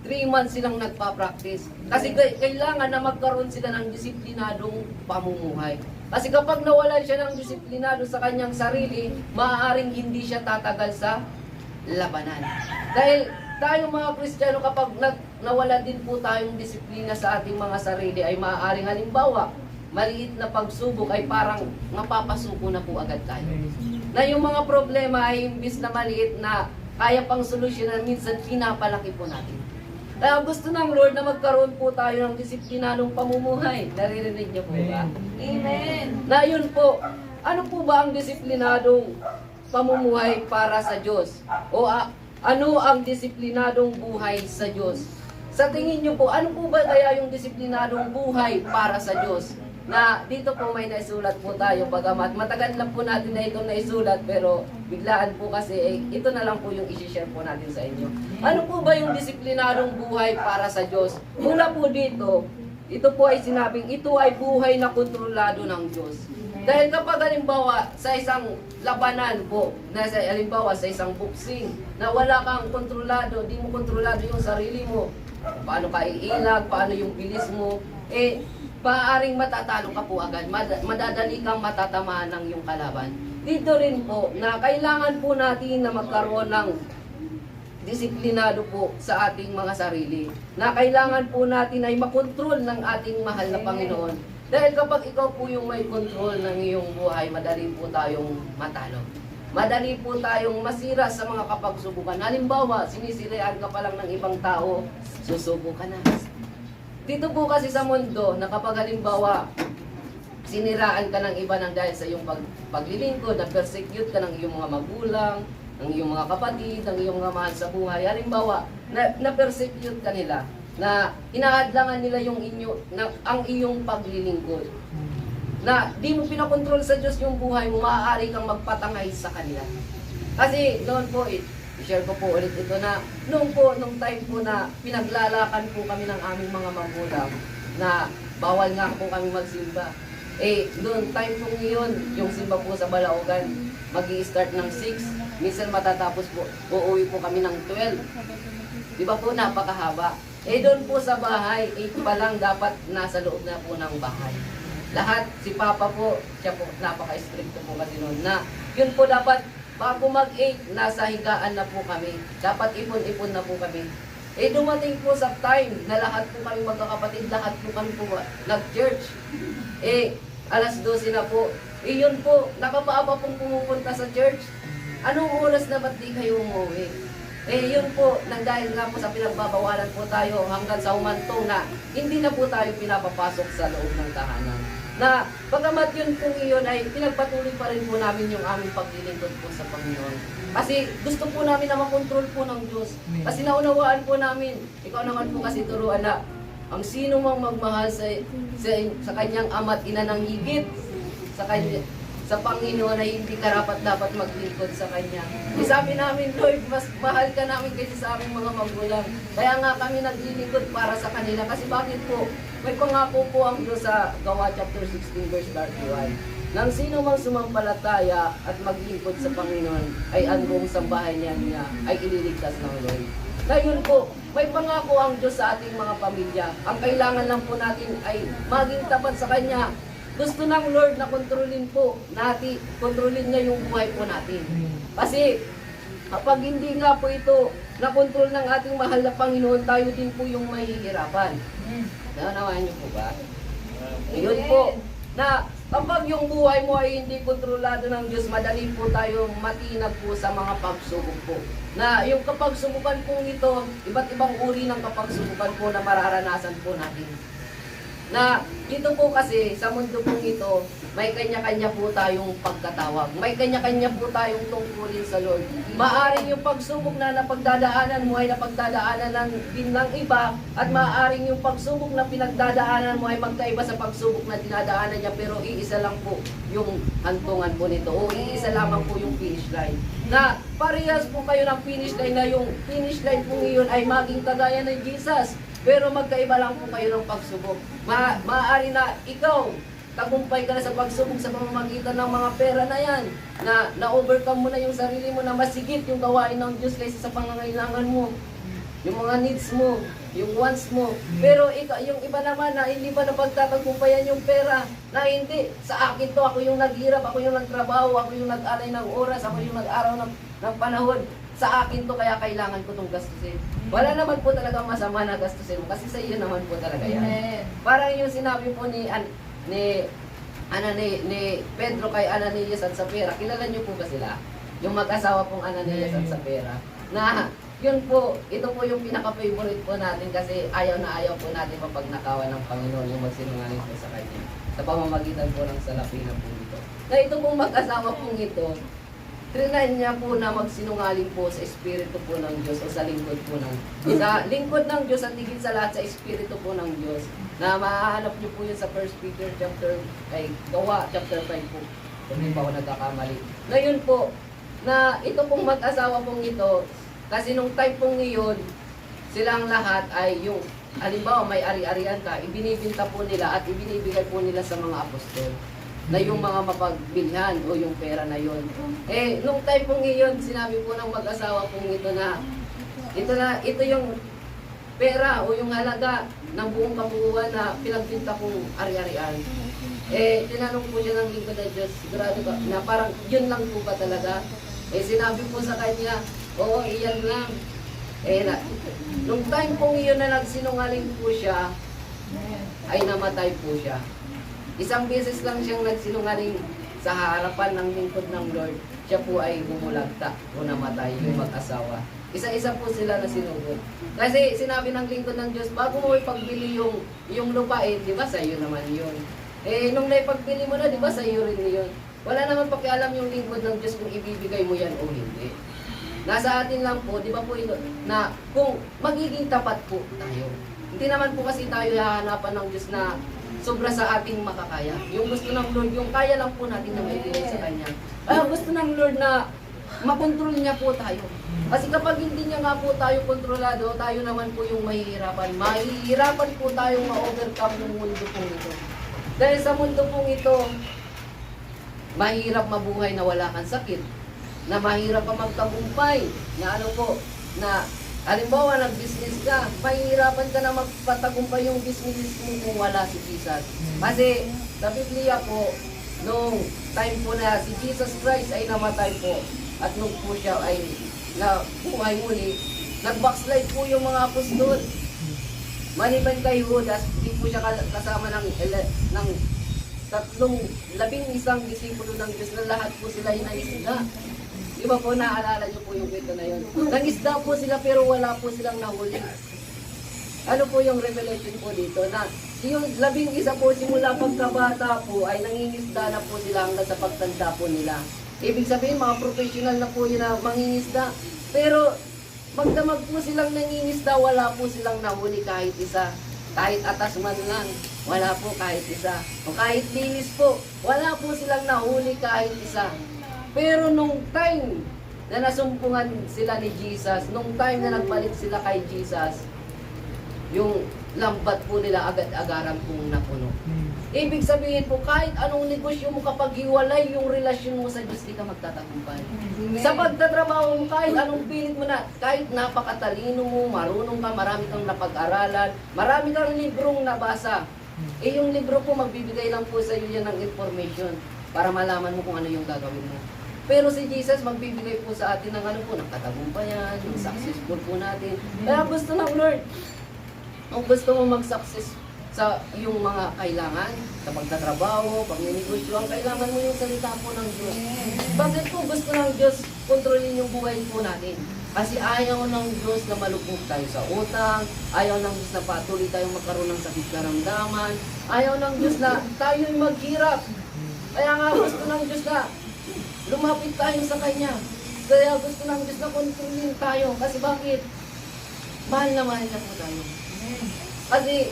3 months silang nagpa-practice. Kasi kailangan na magkaroon sila ng disiplinadong pamumuhay. Kasi kapag nawalan siya ng disiplinado sa kanyang sarili, maaaring hindi siya tatagal sa labanan. Dahil tayo mga Kristiyano, kapag nawala din po tayong disiplina sa ating mga sarili, ay maaaring halimbawa, maliit na pagsubok ay parang mapapasuko na po agad tayo. Na yung mga problema ay imbis na maliit na kaya pang solusyonan, minsan pinapalaki po natin. Kaya gusto ng Lord na magkaroon po tayo ng disiplinadong pamumuhay. Naririnig niyo po ba? Amen. Na yun po, ano po ba ang disiplinadong pamumuhay para sa Diyos? O ano ang disiplinadong buhay sa Diyos? Sa tingin niyo po, ano po ba kaya yung disiplinadong buhay para sa Diyos? Na dito po may naisulat po tayo, bagamat matagal lang po natin na itong naisulat, pero biglaan po kasi, ito na lang po yung isi-share po natin sa inyo. Ano po ba yung disiplinadong buhay para sa Diyos? Mula po dito, ito po ay sinabing, ito ay buhay na kontrolado ng Diyos. Dahil kapag halimbawa sa isang labanan po, halimbawa sa isang boxing, na wala kang kontrolado, di mo kontrolado yung sarili mo, paano ka iilag, paano yung bilis mo, paaaring matatalo ka po agad, madadali kang matatamaan ng iyong kalaban. Dito rin po, na kailangan po natin na magkaroon ng disiplinado po sa ating mga sarili. Na kailangan po natin ay makontrol ng ating mahal na Panginoon. Dahil kapag ikaw po yung may control ng iyong buhay, madali po tayong matalo. madali po tayong masira sa mga kapagsubukan. Halimbawa, sinisiraan ka pa lang ng ibang tao, susubo ka na. Dito po kasi sa mundo, na kapag halimbawa, siniraan ka ng iba ng dahil sa iyong paglilingkod, na persecute ka ng iyong mga magulang, ng iyong mga kapatid, ng iyong mga mahal sa buhay. Halimbawa, na persecute ka nila, na hinahadlangan nila ang iyong paglilingkod. Na di mo pinakontrol sa Diyos yung buhay mo, maaari kang magpatangay sa kanila. Kasi noon po, i-share ko po ulit ito na nung time po na pinaglalakan po kami ng aming mga magulang na bawal nga po kami magsimba. Doon time po ngayon, yung simba po sa Balaogan, mag-i-start ng 6, minsan matatapos po, uuwi po kami ng 12. Di ba po, napakahaba. Doon po sa bahay, 8 pa lang dapat nasa loob na po ng bahay. Lahat, si Papa po, siya po, napaka-stricto po kasi noon na, yun po dapat, bago mag-8, nasa higaan na po kami. Dapat ipon-ipon na po kami. Dumating po sa time na lahat po kami magkakapatid, lahat po kami po nag-church. Alas 12 na po. Yun po, nakapaaba pong pumupunta sa church. Anong oras na ba't di kayo umuwi? Yun po, dahil nga po sa pinagbabawalan po tayo hanggang sa humantong na hindi na po tayo pinapapasok sa loob ng tahanan. Na pagkamat yun po iyon ay pinagpatuloy pa rin po namin yung aming paglilingkod po sa Panginoon. Kasi gusto po namin na makontrol po ng Diyos. Kasi naunawaan po namin, ikaw naman po kasi turuan na ang sino mang magmahal sa kanyang ama't ina ng higit sa Panginoon ay hindi karapat dapat maglingkod sa Kanya. Sabi namin, Lord, mas mahal ka namin kaysa sa aming mga magulang. Kaya nga kami naglilingkod para sa kanila. Kasi bakit po? May pangako po ang Diyos sa Gawa chapter 16 verse 31. Nang sino mang sumampalataya at maglingkod sa Panginoon ay ang buong sambahay niya ay ililigtas ng Lord. Ngayon po, may pangako ang Diyos sa ating mga pamilya. Ang kailangan lang po natin ay maging tapat sa Kanya. Gusto ng Lord na kontrolin niya yung buhay po natin. Kasi kapag hindi nga po ito na-control ng ating mahal na Panginoon, tayo din po yung mahihirapan. Naunawaan niyo po ba? Yun po, na kapag yung buhay mo ay hindi kontrolado ng Diyos, madali po tayo matinag po sa mga pagsubok po. Na yung kapagsubukan po ito, iba't ibang uri ng kapagsubukan po na mararanasan po natin. Na dito po kasi sa mundo pong ito, may kanya-kanya po tayong pagkatawag. May kanya-kanya po tayong tungkulin sa Lord. Maaring yung pagsubok na napagdadaanan mo ay napagdadaanan din ng iba, at maaring yung pagsubok na pinagdadaanan mo ay magkaiba sa pagsubok na dinadaanan niya, pero iisa lang po yung hantungan po nito, o iisa lamang po yung finish line. Na parehas po kayo ng finish line, na yung finish line po ngayon ay maging kagaya ng Jesus. Pero magkaiba lang po kayo ng pagsubok. Maaari na ikaw, tagumpay ka na sa pagsubok sa pamamagitan ng mga pera na yan. Na na-overcome mo na yung sarili mo, na masigit yung gawain ng Diyos kaysa sa pangangailangan mo. Yung mga needs mo, yung wants mo. Pero yung iba naman na hindi pa napagtatagumpayan yung pera, na hindi, sa akin to, ako yung naghirap, ako yung nagtrabaho, ako yung nag-alay ng oras, ako yung nag-araw ng panahon. Sa akin to, kaya kailangan ko tong gastusin. Wala naman po talaga masama na gastusin mo, kasi sa iyo naman po talaga yan. Parang yung sinabi po ni Pedro kay Ananias at Sapphira. Kilala niyo po ba sila? Yung mag-asawa pong Ananias at Sapphira. Na yun po, ito po yung pinaka-favorite po natin, kasi ayaw na ayaw po natin mapagnakawan ng Panginoon, yung magsinungaling po sa Kanya. Sa pamamagitan po ng salapi na po ito. Na ito pong mag-asawa pong ito, trinay niya po na magsinungaling po sa Espiritu po ng Diyos, o sa lingkod po sa lingkod ng Diyos, at higit sa lahat sa Espiritu po ng Diyos. Na mahahanap niyo po yun sa 1 Peter Gawa chapter 5 po. Kung hindi pa ako nagkakamali. Ngayon po, na ito pong mag-asawa pong ito, kasi nung time pong ngayon, silang lahat ay yung, halimbawa may ari-arian ka, ibinibinta po nila at ibinibigay po nila sa mga apostol. Na yung mga mapagbilhan o yung pera na yon. Nung time pong iyon, sinabi po ng mag-asawa pong ito na ito yung pera o yung halaga ng buong kabuuan na pinagbinta kong ari-arian. Tinanong po siya ng lingkod ng Diyos, sigurado ka na parang yun lang po ba talaga? Sinabi po sa kanya, oo, iyan lang. Nung time pong iyon na nagsinungaling po siya, ay namatay po siya. Isang beses lang siyang nagsinungaling sa harapan ng lingkod ng Lord. siya po ay bumulagta o namatay yung mag-asawa. Isa-isa po sila na sinugod. Kasi sinabi ng lingkod ng Diyos, bago mo ipagbili yung lupain, di ba sa iyo naman yun? Eh, nung naipagbili mo na, di ba sa iyo rin yun? Wala naman pakialam yung lingkod ng Diyos kung ibibigay mo yan o hindi. Nasa atin lang po, di ba po ito, na kung magiging tapat po tayo. Hindi naman po kasi tayo hahanapan ng Diyos na sobra sa ating makakaya. Yung gusto ng Lord, yung kaya lang po natin na maibigay sa Kanya. Kaya gusto ng Lord na makontrol niya po tayo. Kasi kapag hindi niya nga po tayo kontrolado, tayo naman po yung mahihirapan. Mahihirapan po tayong ma-overcome yung mundo pong ito. Dahil sa mundo pong ito, mahirap mabuhay na wala kang sakit. Na mahirap ka magtagumpay. Na ano po, na halimbawa nag-business ka, mahihirapan ka na magpatagumpay yung business mo kung wala si Jesus. Kasi sa Biblia po, nung time po na si Jesus Christ ay namatay po, at nung po siya ay na buhay muli, nag-backslide po yung mga apostol. Maliban kay Judas, hindi po siya kasama ng 11 disipulo ng Diyos na lahat po sila ay nangisda. Di ba po naalala niyo po yung kwento na yun? Nangisda po sila pero wala po silang nahuli. Ano po yung revelation po dito? Na yung 11 po simula pagkabata po ay nangingisda na po sila hanggang sa pagtanda po nila. Ibig sabihin, mga professional na po yun na mangingisda. Pero, magdamag po silang nangingisda, wala po silang nahuli kahit isa. Kahit atas man lang, wala po kahit isa. O kahit linis po, wala po silang nahuli kahit isa. Pero nung time na nasumpungan sila ni Jesus, nung time na nagbalik sila kay Jesus, yung lambat po nila agad-agaran pong napuno. Ibig sabihin po, kahit anong negosyo mo, kapag hiwalay yung relasyon mo sa Diyos, di ka magtatagumpay. Sa pagtatrabaho mo, kahit anong pilit mo na, kahit napakatalino mo, marunong ka, marami kang napag-aralan, marami kang librong nabasa, eh yung libro po, magbibigay lang po sa iyo yan ng information para malaman mo kung ano yung gagawin mo. Pero si Jesus, magbibigay po sa atin ng ano po, ng katagumpayan, yung successful po natin. Kaya gusto ng Lord, kung gusto mo mag-success sa iyong mga kailangan, sa pagtatrabaho, pag-negosyo, ang kailangan mo yung salita po ng Diyos. Bakit po gusto ng Diyos kontrolin yung buhay po natin? Kasi ayaw ng Diyos na malubog tayo sa utang, ayaw ng Diyos na patuloy tayong magkaroon ng sakit karamdaman, ayaw ng Diyos na tayo'y maghirap. Kaya nga gusto ng Diyos na lumapit tayo sa Kanya. Kaya gusto ng Diyos na kontrolin tayo. Kasi bakit? Mahal na mahal na po tayo. Kasi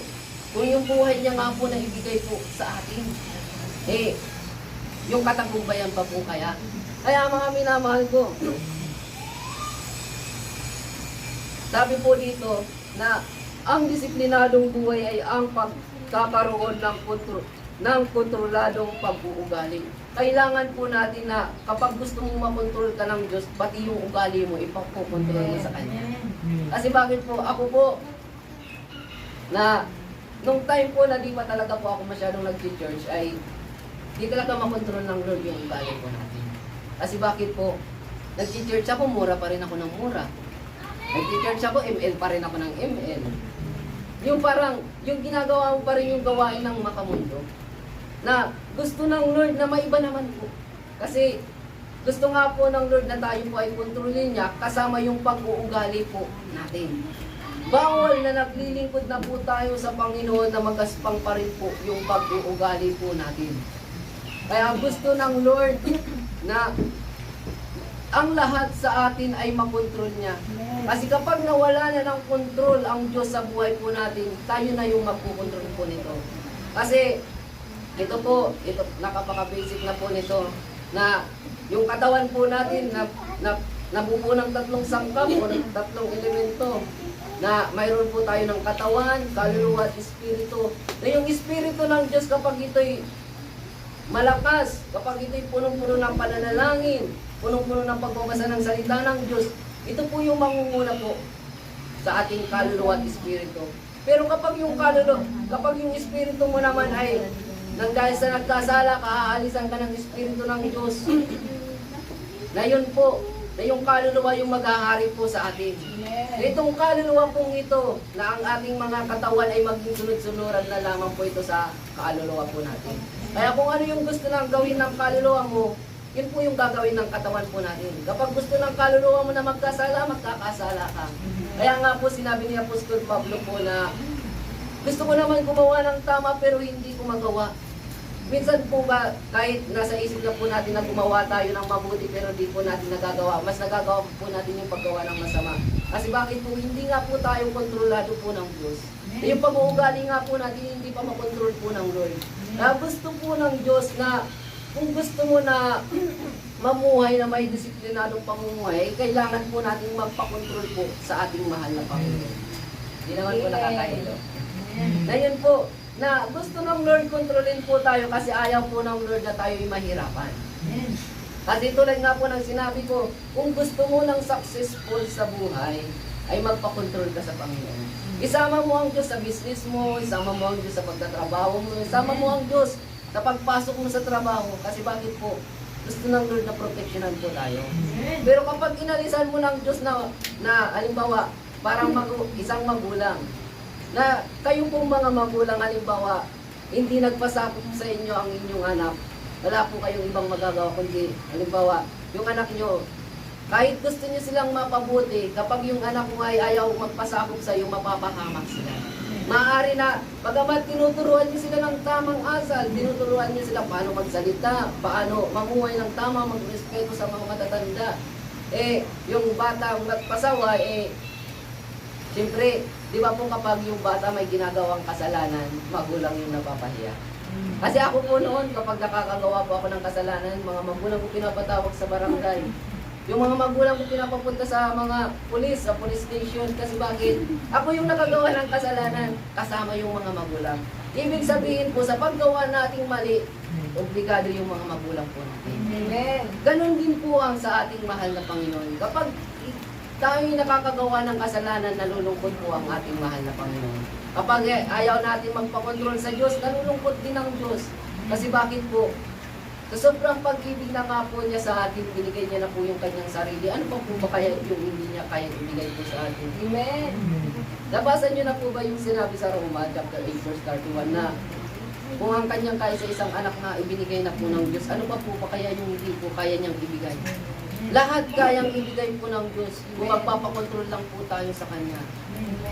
kung yung buhay niya nga po na ibigay po sa atin, eh, yung katagumpayan pa po kaya. Kaya mga minamahal ko, sabi po dito na ang disiplinadong buhay ay ang pagkakaroon ng kontroladong pag-uugali. Kailangan po natin na kapag gusto mong makontrol ka ng Diyos, pati yung ugali mo, ipakokontrol mo sa Kanya. Kasi bakit po, ako po, na nung time po na di pa talaga po ako masyadong nag-church ay di talaga makontrol ng Lord yung ugali po natin. Kasi bakit po, nag-church ako, mura pa rin ako ng mura. Nag-church ako, ML pa rin ako ng ML. Yung parang, yung ginagawa mo pa rin yung gawain ng makamundo. Na gusto ng Lord na maiba naman po. Kasi gusto nga po ng Lord na tayo po ay kontrolin niya kasama yung pag-uugali po natin. Bawal na naglilingkod na po tayo sa Panginoon na magaspang pa rin po yung pag-uugali po natin. Kaya gusto ng Lord na ang lahat sa atin ay makontrol niya. Kasi kapag nawala na ng kontrol ang Diyos sa buhay po natin, tayo na yung magpukontrol po nito. Kasi ito po, ito nakapaka-basic na po nito na yung katawan po natin na nabubuo ng tatlong sangkap o ng tatlong elemento. Na mayroon po tayo ng katawan, kaluluwa at espiritu. Na yung espiritu ng Diyos kapag ito'y malakas, kapag ito'y punong-puno ng pananalangin, punong-puno ng pagbabasa ng salita ng Diyos, ito po yung mangunguna po sa ating kaluluwa at espiritu. Pero kapag yung espiritu mo naman ay dahil sa nagkasala, kaaalisan ka ng espiritu ng Diyos, na yun po, na yung kaluluwa yung maghahari po sa atin. Itong kaluluwa pong ito, na ang ating mga katawan ay maging sunod-sunuran na lamang po ito sa kaluluwa po natin. Kaya kung ano yung gusto nang gawin ng kaluluwa mo, yun po yung gagawin ng katawan po natin. Kapag gusto ng kaluluwa mo na magkasala, magkakasala ka. Kaya nga po sinabi ni Apostol Pablo po na gusto ko naman gumawa ng tama pero hindi ko magawa. Minsan po ba, kahit nasa isip na po natin na gumawa tayo ng mabuti pero di po natin nagagawa, mas nagagawa po natin yung paggawa ng masama. Kasi bakit po, hindi nga po tayo kontrolado po ng Diyos. Yung pag-uugali nga po natin, hindi pa makontrol po ng Lord. Kaya gusto po ng Diyos na, kung gusto mo na mamuhay na may disiplinadong pamumuhay, kailangan po natin magpakontrol po sa ating mahal na Panginoon. Hindi naman po nakakahilo. Na yun po, na gusto ng Lord kontrolin po tayo kasi ayaw po ng Lord na tayo'y mahirapan. Kasi tulad nga po ng sinabi ko, kung gusto mo ng successful sa buhay, ay magpakontrol ka sa Panginoon. Isama mo ang Diyos sa business mo, isama mo ang Diyos sa pagtatrabaho mo, isama mo ang Diyos sa pagpasok mo sa trabaho. Kasi bakit po? Gusto ng Lord na proteksyonan po tayo. Pero kapag inalisan mo ng Diyos na halimbawa, parang isang magulang, na kayo pong mga magulang, halimbawa, hindi nagpasakop sa inyo ang inyong anak, wala po kayong ibang magagawa kundi, halimbawa, yung anak nyo, kahit gusto nyo silang mapabuti, kapag yung anak mo ay ayaw magpasakop sa iyo, mapapahamak sila. Maaari na, bagamat tinuturuan nyo sila ng tamang asal, tinuturuan nyo sila paano magsalita, paano mamuhay ng tama, magrespeto sa mga matatanda. Yung bata magpasaway, siyempre, di ba po kapag yung bata may ginagawang kasalanan, magulang yung napapahiya. Kasi ako po noon, kapag nakakagawa po ako ng kasalanan, mga magulang ko pinapatawag sa barangay. Yung mga magulang ko pinapapunta sa mga pulis, sa police station. Kasi bakit? Ako yung nakagawa ng kasalanan, kasama yung mga magulang. Ibig sabihin po, sa paggawa nating mali, obligado yung mga magulang po natin. Amen. Ganon din po ang sa ating mahal na Panginoon. Kapag tayo'y nakakagawa ng kasalanan, nalulungkot po ang ating mahal na Panginoon. Kapag ayaw natin magpakontrol sa Diyos, nalulungkot din ang Diyos. Kasi bakit po? Sa sobrang pag-ibig na nga po niya sa atin, binigay niya na po yung kanyang sarili. Ano pa po ba kaya yung hindi niya kaya ibigay po sa atin? Amen. Nabasa niyo na po ba yung sinabi sa Roma, chapter 8, verse 31, na kung ang kanyang kaya sa isang anak na ibinigay na po ng Diyos, ano pa po ba kaya yung hindi po kaya niyang ibigay? Lahat kayang ibigay po ng Diyos kung magpapakontrol lang po tayo sa Kanya.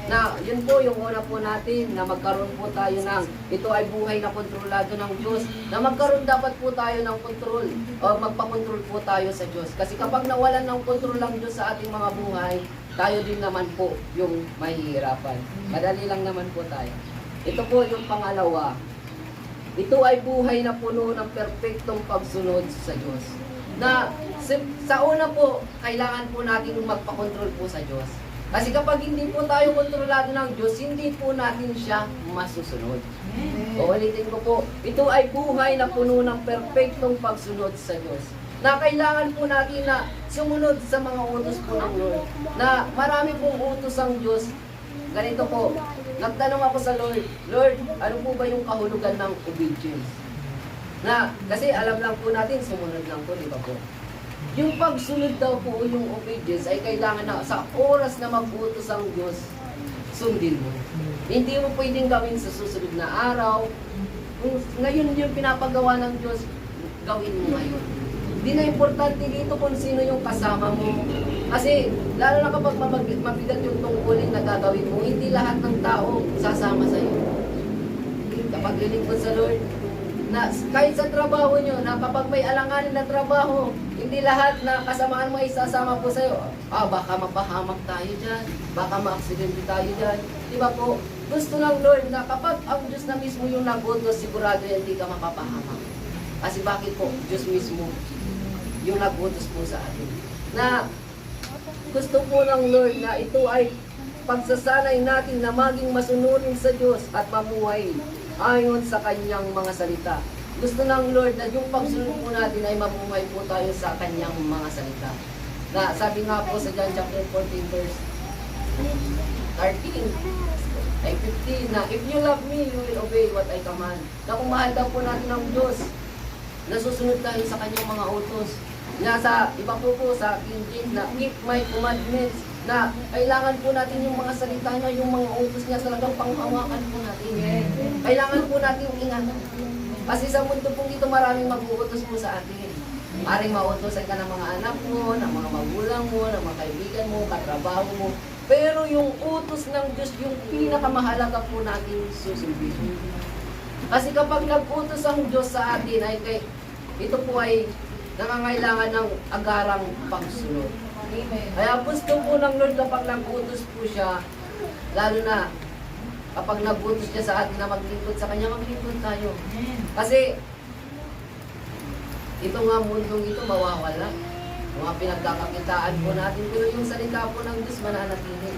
Na yun po yung una po natin, na magkaroon po tayo ng, ito ay buhay na kontrolado ng Diyos, na magkaroon dapat po tayo ng kontrol, o magpakontrol po tayo sa Diyos. Kasi kapag nawalan ng kontrol ng Diyos sa ating mga buhay, tayo din naman po yung mahihirapan. Madali lang naman po tayo. Ito po yung pangalawa. Ito ay buhay na puno ng perpektong pagsunod sa Diyos. Na sa una po, kailangan po natin magpakontrol po sa Diyos. Kasi kapag hindi po tayo kontrolado ng Diyos, hindi po natin siya masusunod. Uulitin ko po, ito ay buhay na puno ng perpektong pagsunod sa Diyos. Na kailangan po natin na sumunod sa mga utos po ng Lord. Na marami pong utos ang Diyos. Ganito po, nagtanong ako sa Lord, Lord, ano po ba yung kahulugan ng obedience? Na, kasi alam lang po natin, sumunod lang po, di ba po? Yung pagsunod daw po, yung obedience, ay kailangan na sa oras na mag-utos ang Diyos, sundin mo. Hindi mo pwedeng gawin sa susunod na araw. Kung ngayon yung pinapagawa ng Diyos, gawin mo ngayon. Hindi na importante dito kung sino yung kasama mo. Kasi, lalo na kapag mabigat yung tungkulin na gagawin mo, hindi lahat ng tao sasama sa iyo. Kapag lilingkod sa Lord, na kahit sa trabaho nyo, na kapag may alanganin na trabaho, hindi lahat na kasamaan mo ay sasama po sa'yo. Baka mapahamak tayo dyan, baka ma-aksidente tayo dyan. Diba po? Gusto ng Lord na kapag ang Diyos na mismo yung nagutos, sigurado yan hindi ka mapapahamak. Kasi bakit po? Diyos mismo yung nagutos po sa atin. Na gusto po ng Lord na ito ay pagsasanay natin na maging masunurin sa Diyos at mamuhay ayon sa kanyang mga salita. Gusto ng Lord na yung pagsunod po natin ay mamuhay po tayo sa kanyang mga salita. Na sabi nga po sa John chapter 14 verse 13 ay 15 na if you love me, you will obey what I command. Na kung mahal daw po natin ang Diyos, nasusunod tayo sa kanyang mga utos. Nasa iba po sa King James na keep my commandments, na kailangan po natin yung mga salita niya, yung mga utos niya talagang panghawakan po natin. Kailangan po natin ingatan. Kasi sa mundo pong ito maraming mag-uutos po sa atin. Maring mautosan ka ng mga anak mo, ng mga magulang mo, ng mga kaibigan mo, katrabaho mo. Pero yung utos ng Diyos, yung pinakamahalaga po natin susundin. Kasi kapag nag-utos ang Diyos sa atin, ito po ay nangangailangan ng agarang pagsunod. Kaya gusto po ng Lord kapag nag-utos po siya, lalo na kapag nag-utos niya sa atin na maglingkod sa Kanya, maglingkod tayo. Kasi ito nga mundong ito mawawala. Mga pinagkakakitaan po natin, pero yung salita po ng Diyos mananatili.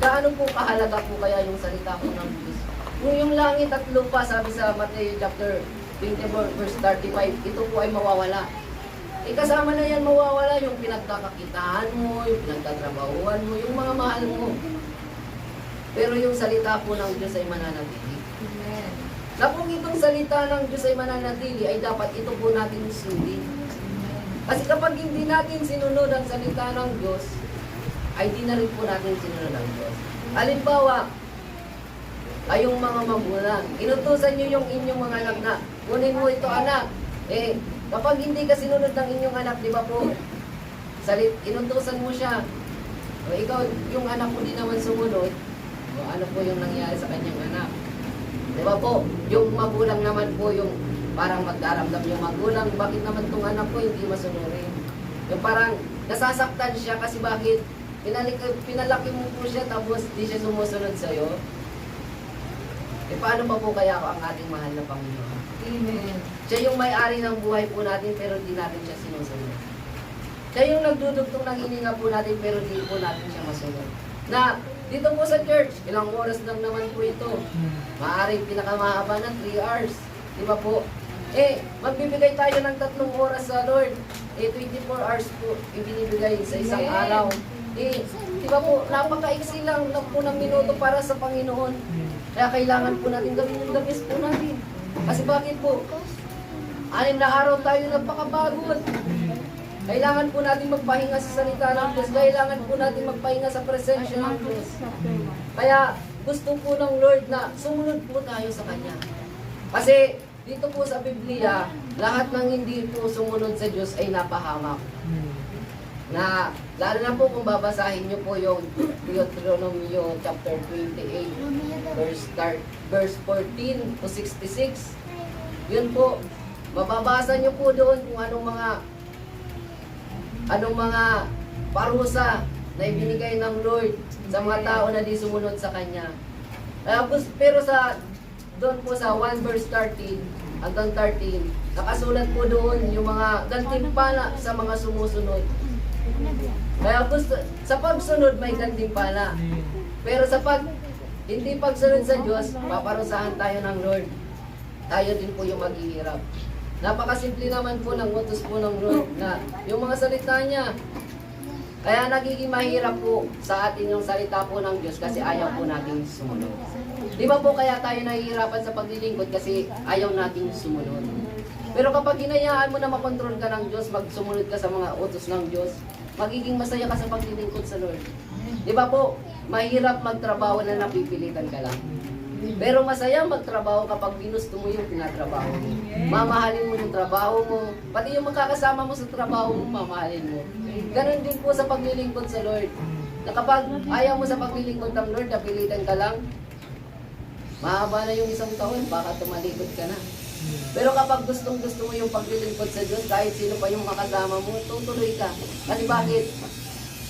Gaano po kahalaga po kaya yung salita po ng Diyos? Kung yung langit at lupa, sabi sa Matthew chapter 24 verse 35, ito po ay mawawala. Kasama na yan mawawala yung pinagkakakitaan mo, yung pinagtatrabahuan mo, yung mga mahal mo. Pero yung salita po ng Diyos ay mananatili. Na kung itong salita ng Diyos ay mananatili, ay dapat ito po natin sundin. Kasi kapag hindi natin sinunod ang salita ng Diyos, ay di na rin po natin sinunod ang Diyos. Halimbawa, kayong mga magulang, inutusan nyo yung inyong mga anak na, kunin mo ito anak. Kapag hindi ka sinunod ng inyong anak, di ba po, inutusan mo siya, ikaw, yung anak mo di naman sumunod, ano po yung nangyari sa kanyang anak? Di ba po, yung magulang naman po yung parang magdaramdam yung magulang, bakit naman tong anak ko hindi masunurin? Yung parang nasasaktan siya kasi bakit pinalaki mo po siya tapos di siya sumusunod sa'yo. Paano pa po kaya ang ating mahal na Panginoon? Amen. Siya yung may-ari ng buhay po natin pero di natin siya sinusunod. Siya yung nagdudugtong ng hininga po natin pero di po natin siya masunod. Na dito po sa church, ilang oras lang naman po ito. Maaaring pinakamahaba ng 3 hours. Di ba po? Magbibigay tayo ng 3 oras sa Lord. 24 hours po ibinibigay sa isang araw. Di ba po, napaka-iksi lang po ng minuto para sa Panginoon. Kaya kailangan po natin gawin yung the best po natin. Kasi bakit po? 6 na araw tayo napakabagod. Kailangan po natin magpahinga sa salita ng Diyos. Kailangan po natin magpahinga sa presensya ng Diyos. Kaya gusto po ng Lord na sumunod po tayo sa Kanya. Kasi dito po sa Biblia, lahat ng hindi po sumunod sa Diyos ay napahamak. Na, lalo na po kung babasahin nyo po yung Deuteronomy chapter 28, verse 14 to 66. Yun po, mababasa nyo po doon kung anong mga parusa na ibinigay ng Lord sa mga tao na di sumunod sa Kanya. Pero doon po sa 1 verse 13 hanggang 13, nakasulat po doon yung mga gantimpala sa mga sumusunod. Kaya sa pagsunod may gantimpala. Pero sa hindi pagsunod sa Diyos, paparusahan tayo ng Lord. Tayo din po yung maghihirap. Napakasimple naman po ng utos po ng Lord na yung mga salita niya. Kaya nagiging mahirap po sa atin yung salita po ng Diyos kasi ayaw po natin sumunod. Di ba po kaya tayo nahihirapan sa paglilingkod kasi ayaw natin sumunod. Pero kapag hinayaan mo na makontrol ka ng Diyos, magsumunod ka sa mga utos ng Diyos, magiging masaya ka sa paglilingkod sa Lord. Di ba po, mahirap magtrabaho na napipilitan ka lang. Pero masaya magtrabaho kapag ginusto mo yung tinatrabaho mo. Mamahalin mo yung trabaho mo, pati yung magkakasama mo sa trabaho mo, mamahalin mo. Ganon din po sa paglilingkod sa Lord. Na kapag ayaw mo sa paglilingkod ng Lord, napilitan ka lang, mahaba na yung isang taon, baka tumalikod ka na. Pero kapag gustong-gusto mo yung paglilingkod sa Diyos, kahit sino pa yung makasama mo, tutuloy ka. Kasi bakit?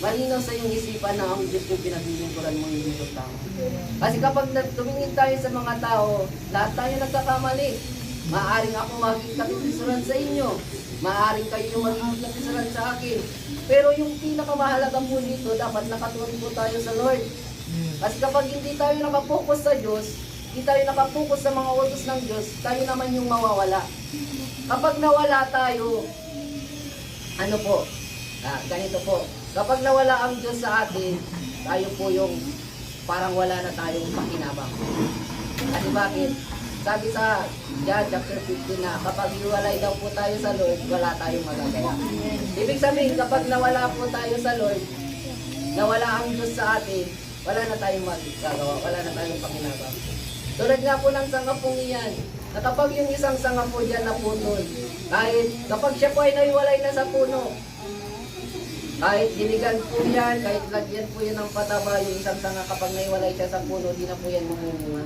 Malinaw sa iyong isipan na ang Diyos yung pinaglilingkuran mo yung ibang tao. Kasi kapag tumingin tayo sa mga tao, lahat tayo nagkakamali. Maaaring ako maging kapitisuran sa inyo. Maaaring kayo yung maging kapitisuran sa akin. Pero yung pinakamahalaga po dito, dapat nakatuloy po tayo sa Lord. Kasi kapag hindi tayo nakapokus sa Diyos, hindi tayo nakapokus sa mga utos ng Diyos, tayo naman yung mawawala. Kapag nawala tayo, ganito po, kapag nawala ang Diyos sa atin, tayo po yung parang wala na tayong pakinabang. Kasi bakit? Sabi sa John chapter 15 na kapag hiwalay daw po tayo sa Lord, wala tayong magagawa. Ibig sabihin, kapag nawala po tayo sa Lord, nawala ang Diyos sa atin, wala na tayong magagawa, wala na tayong pakinabang. Tulad nga po ng sangapungian, na kapag yung isang sanga po diyan naputol, kahit kapag siya po ay naiwalay na sa puno, kahit dinigan po yan, kahit lagyan po yan ng pataba, yung isang sanga kapag naiwalay siya sa puno, di na po yan mamumunga.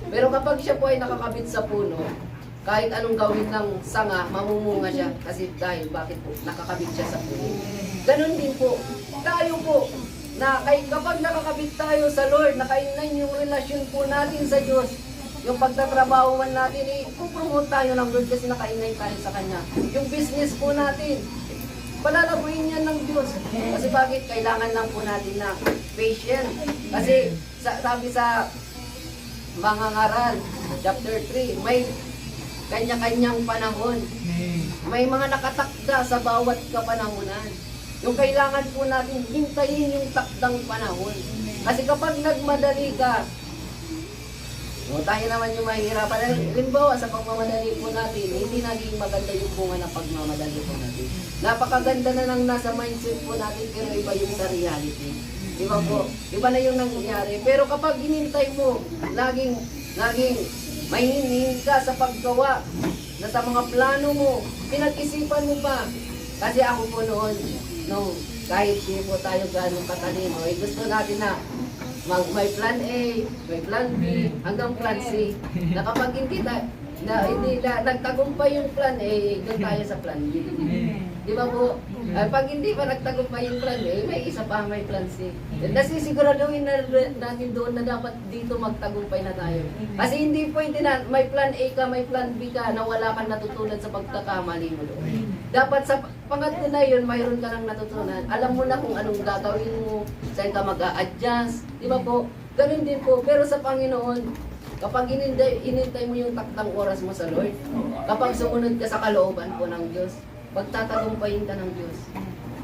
Pero kapag siya po ay nakakabit sa puno, kahit anong gawin ng sanga, mamumunga siya. Kasi dahil bakit po, nakakabit siya sa puno. Ganon din po, tayo po, na kapag nakakabit tayo sa Lord, nakainan yung relasyon po natin sa Diyos, yung pagtatrabahuan natin, ipopromote tayo ng Lord kasi nakainay tayo sa Kanya. Yung business po natin, palalabuin yan ng Diyos. Kasi bakit? Kailangan lang po natin na patient. Kasi sabi sa mga ngaral, chapter 3, may kanya-kanyang panahon. May mga nakatakda sa bawat kapanahunan. Yung kailangan po natin hintayin yung takdang panahon. Kasi kapag nagmadali ka, tayo naman yung mahihirapan. Halimbawa, sa pagmamadali po natin, hindi naging maganda yung bunga ng pagmamadali po natin. Napakaganda na lang nasa mindset po natin, pero iba yung sa reality. Di ba po? Iba na yung nangyayari. Pero kapag hinintay mo, laging mahihingin ka sa paggawa, na sa mga plano mo, pinag-isipan mo pa. Kasi ako po noon, kahit di po tayo gano'ng katalino, gusto natin na may plan A, may plan B, hanggang plan C. Na kapag hindi nagtagumpay yung plan A, doon tayo sa plan B. Di ba po? Pag hindi pa nagtagumpay yung plan A, may isa pa, may plan C. Nasisiguraduhin na natin doon na dapat dito magtagumpay na tayo. Kasi hindi pwede na may plan A ka, may plan B ka, na wala kang natutunan sa pagkakamali mo doon. Dapat sa pangatlo na yun, mayroon ka nang natutunan. Alam mo na kung anong gagawin mo, saan ka mag-a-adjust. Di ba po? Ganun din po. Pero sa Panginoon, kapag inintay mo yung takdang oras mo sa Lord, kapag sumunod ka sa kalooban po ng Diyos, pagtatagumpayin ka ng Diyos.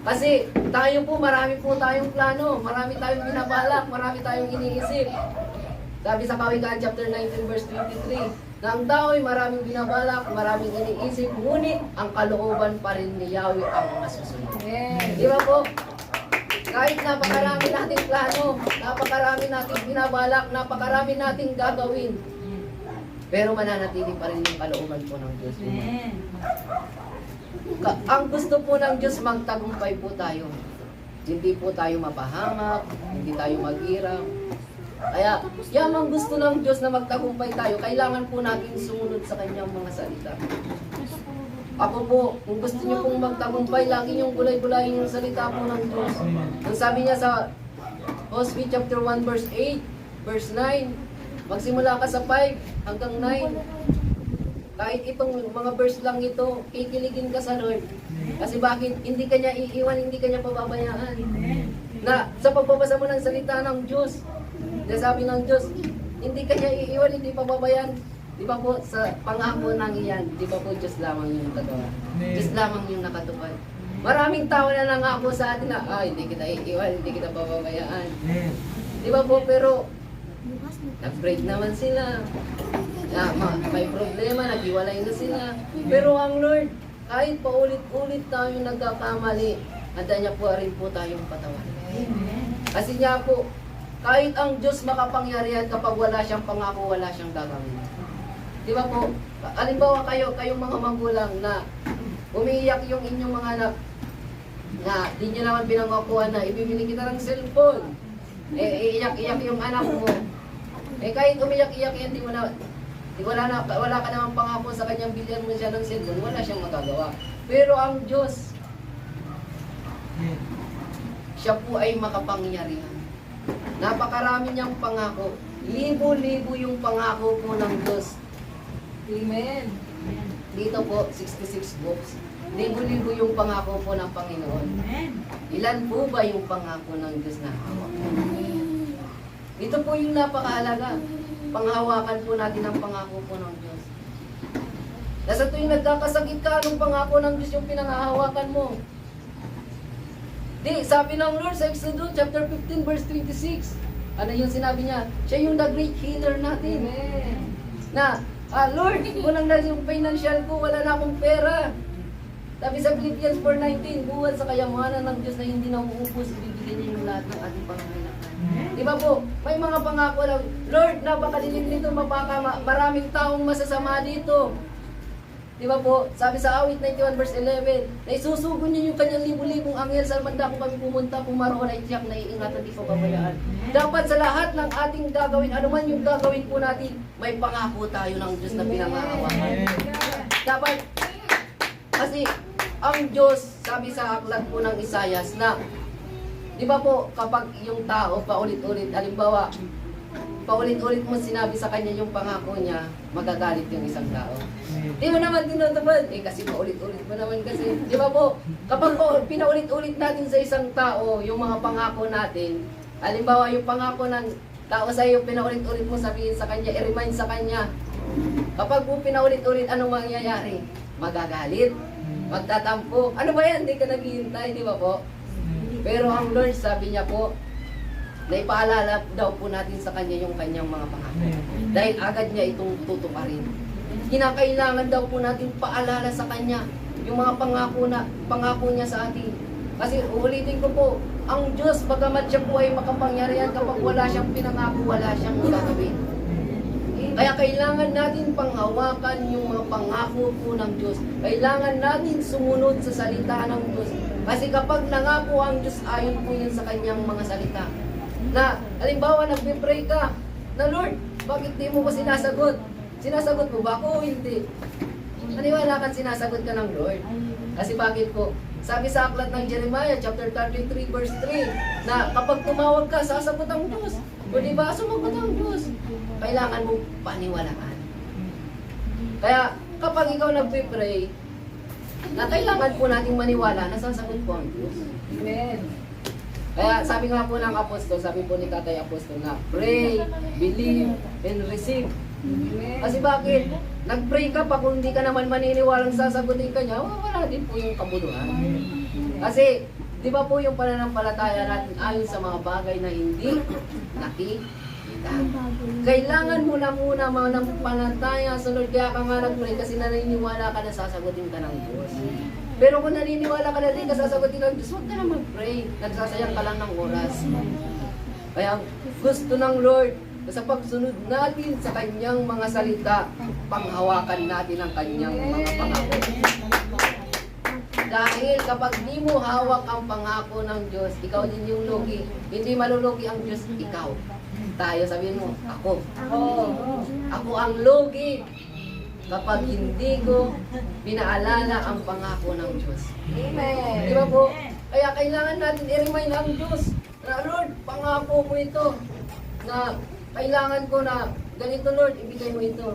Kasi tayo po, marami po tayong plano, marami tayong binabalak, marami tayong iniisip. Sabi sa Kawikaan chapter 19 verse 23, na ang tao ay maraming binabalak, maraming iniisip, ngunit ang kalooban pa rin ni Yahweh ang masusunod. Di ba po? Kahit napakarami nating plano, napakarami nating binabalak, napakarami nating gagawin, pero mananatili pa rin yung kalooban po ng Diyos. Ang gusto po ng Diyos, magtagumpay po tayo. Hindi po tayo mapahamak, hindi tayo maghirap. Kaya, yamang gusto ng Diyos na magtagumpay tayo, kailangan po natin sumunod sa Kanyang mga salita. Ako po, kung gusto niyo pong magtagumpay, lagi niyong gulay-gulayin yung salita po ng Diyos. Ang sabi niya sa Hosea chapter 1 verse 8, verse 9, magsimula ka sa 5 hanggang 9. Kahit itong mga verse lang ito, kikiligin ka sa Lord. Kasi bakit? Hindi ka niya iiwan, hindi ka niya pababayaan. Na sa pagbabasa mo ng salita ng Diyos, na sabi ng Diyos, hindi ka niya iiwan, hindi pababayaan. Di ba po, sa pangako ng iyan, di ba po, Diyos lamang yung nagagawa. Diyos lamang yung nakatupad. Maraming tao na nangako sa atin na, hindi kita iiwan, hindi kita pababayaan. Di ba po, pero nag-break naman sila. May problema, nag-iwalay na sila. Pero ang Lord, kahit paulit-ulit tayo nagkakamali, handa niya po rin po tayong patawan. Kasi niya po, kahit ang Diyos makapangyarihan, kapag wala siyang pangako, wala siyang gagawin. Di ba po? Halimbawa kayong mga magulang na umiiyak yung inyong mga anak na di nyo naman pinangakuhan na ibibili kita ng cellphone. Iiyak-iyak yung anak mo. Kahit umiyak-iyak yan, wala ka naman pangako sa kanyang bilyan mo siya ng cellphone, wala siyang magagawa. Pero ang Diyos, siya po ay makapangyarihan. Napakarami niyang pangako. Libo-libo yung pangako po ng Diyos. Amen. Dito po, 66 books. Libo-libo yung pangako po ng Panginoon. Ilan po ba yung pangako ng Diyos na hawak? Ito po yung napakahalaga. Panghawakan po natin ang pangako po ng Diyos. Nasa tuwing nagkakasakit ka, anong pangako ng Diyos yung pinangahawakan mo? Sabi ng Lord sa Exodus chapter 15 verse 26. Ano yung sinabi niya? Siya yung the great healer natin. Na, Lord, kulang na yung financial ko, wala na akong pera. Sabi sa Philippians 4:19, buwan sa kayamanan ng Diyos na hindi na uubos, ibibigay niya yung lahat ng ating pangangailangan. Di ba po? May mga pangako lang, Lord, napakalilim nito, maraming taong masasama dito. Di ba po? Sabi sa awit 91 verse 11, na isusugo niyo yung kanyang libu-libong anghel sa manda kung kami pumunta, kung maroon ay tiyak na iingatan, di po babayaan. Dapat sa lahat ng ating gagawin, anuman yung gagawin po natin, may pangako tayo ng Diyos na pinangahawakan. Dapat, kasi ang Diyos, sabi sa aklat po ng Isayas na, di ba po, kapag yung tao paulit-ulit, halimbawa, paulit-ulit mo sinabi sa kanya yung pangako niya, magagalit yung isang tao. Di mo naman tinutupad. Kasi paulit-ulit mo naman kasi. Di ba po, kapag po, pinaulit-ulit natin sa isang tao yung mga pangako natin, halimbawa yung pangako ng tao sa iyo, pinaulit-ulit mo sabihin sa kanya, i-remind sa kanya. Kapag po pinaulit-ulit, anong mangyayari? Magagalit, magtatampo. Ano ba yan? Hindi ka naghihintay, di ba po? Pero ang Lord, sabi niya po, na ipaalala daw po natin sa kanya yung kanyang mga pangako. Dahil agad niya itong tutuparin. Kinakailangan daw po natin paalala sa kanya yung mga pangako niya sa atin. Kasi uulitin ko po, ang Diyos, bagamat siya po ay makapangyarihan, kapag wala siyang pinangako, wala siyang gagawin. Kaya kailangan natin panghawakan yung mga pangako po ng Diyos. Kailangan natin sumunod sa salita ng Diyos. Kasi kapag nangako ang Diyos, ayon po yun sa kanyang mga salita. Na, halimbawa, nagpipray ka, na Lord, bakit di mo ko sinasagot? Sinasagot mo ba ako o hindi? Naniwala ka sinasagot ka ng Lord. Kasi bakit po? Sabi sa aklat ng Jeremiah, chapter 33, verse 3, na kapag tumawag ka, sasagot ang Diyos. O di ba, sumagot ang Diyos. Kailangan mo paniwalaan. Kaya, kapag ikaw nagpipray, na kailangan po nating maniwala na sasagot po ang Diyos. Amen. Kaya sabi nga po ng apostol, sabi po ni Tatay Apostol na pray, believe, and receive. Kasi bakit? Nag-pray ka pa kung hindi ka naman maniniwalang sasagutin ka niya, wala din po yung kabuluhan. Kasi, di ba po yung pananampalataya natin ayon sa mga bagay na hindi nakikita. Kailangan mo na muna mananampalataya sa Lord, kaya ka nga nag-pray kasi naniniwala ka na sasagutin ka ng Diyos. Pero kung naniniwala ka na din ka sasagutin ng Diyos, huwag ka na mag-pray. Nagsasayang ka lang ng oras. Kaya gusto ng Lord, sa pagsunod natin sa kanyang mga salita, panghawakan natin ang kanyang mga pangako. Dahil kapag di mo hawak ang pangako ng Diyos, ikaw din yung lugi. Hindi malulugi ang Diyos, ikaw. Tayo, sabihin mo, ako. Ako ang lugi kapag hindi ko pinaalala ang pangako ng Diyos. Amen. Di ba po? Kaya kailangan natin i-remind ang Diyos na, Lord, pangako mo ito. Na kailangan ko na ganito, Lord, ibigay mo ito.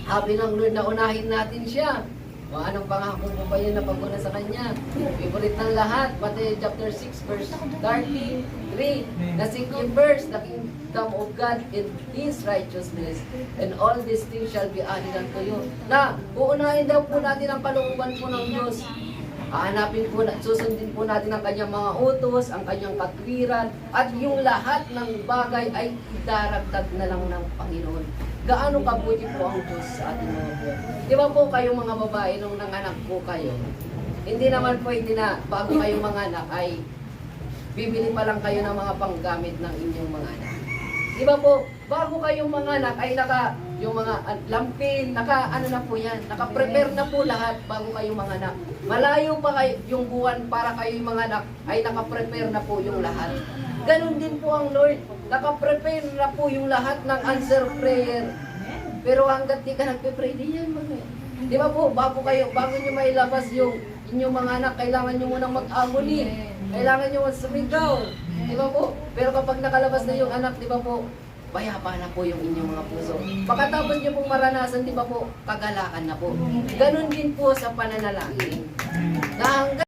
Sabi ng Lord na unahin natin siya. O anong pangako mo ba yun na pagmuna sa Kanya? Favorite ng lahat, Matthew chapter 6 verse 33, na seek ye first the kingdom of God and His righteousness, and all these things shall be added unto you. Na, uunahin daw po natin ang kalooban po ng Diyos. Hahanapin po, susundin po natin ang Kanyang mga utos, ang Kanyang katwiran, at yung lahat ng bagay ay idaragdag na lang ng Panginoon. Gaano kabuti po ang Diyos sa ating mga buhay. Di ba po kayong mga babae, nung nanganak po kayo, hindi naman pwede na bago kayong mga anak ay bibili pa lang kayo ng mga panggamit ng inyong mga anak. Di ba po, bago kayong mga anak ay yung mga lampin, ano na po yan, naka-prepare na po lahat bago kayong mga anak. Malayo pa kayo yung buwan para kayong mga anak ay naka-prepare na po yung lahat. Ganon din po ang Lord. Naka-prepare na po yung lahat ng answer prayer. Pero hanggat di ka nagpe-pray, di yan mga. Di ba po, bago nyo mailabas yung inyong mga anak, kailangan nyo munang mag-agony. Kailangan nyo sumigaw. Di ba po? Pero kapag nakalabas na yung anak, di ba po, payapa na po yung inyong mga puso. Pagkatapos nyo pong maranasan, di ba po, kagalakan na po. Ganon din po sa pananalangin. Na hanggang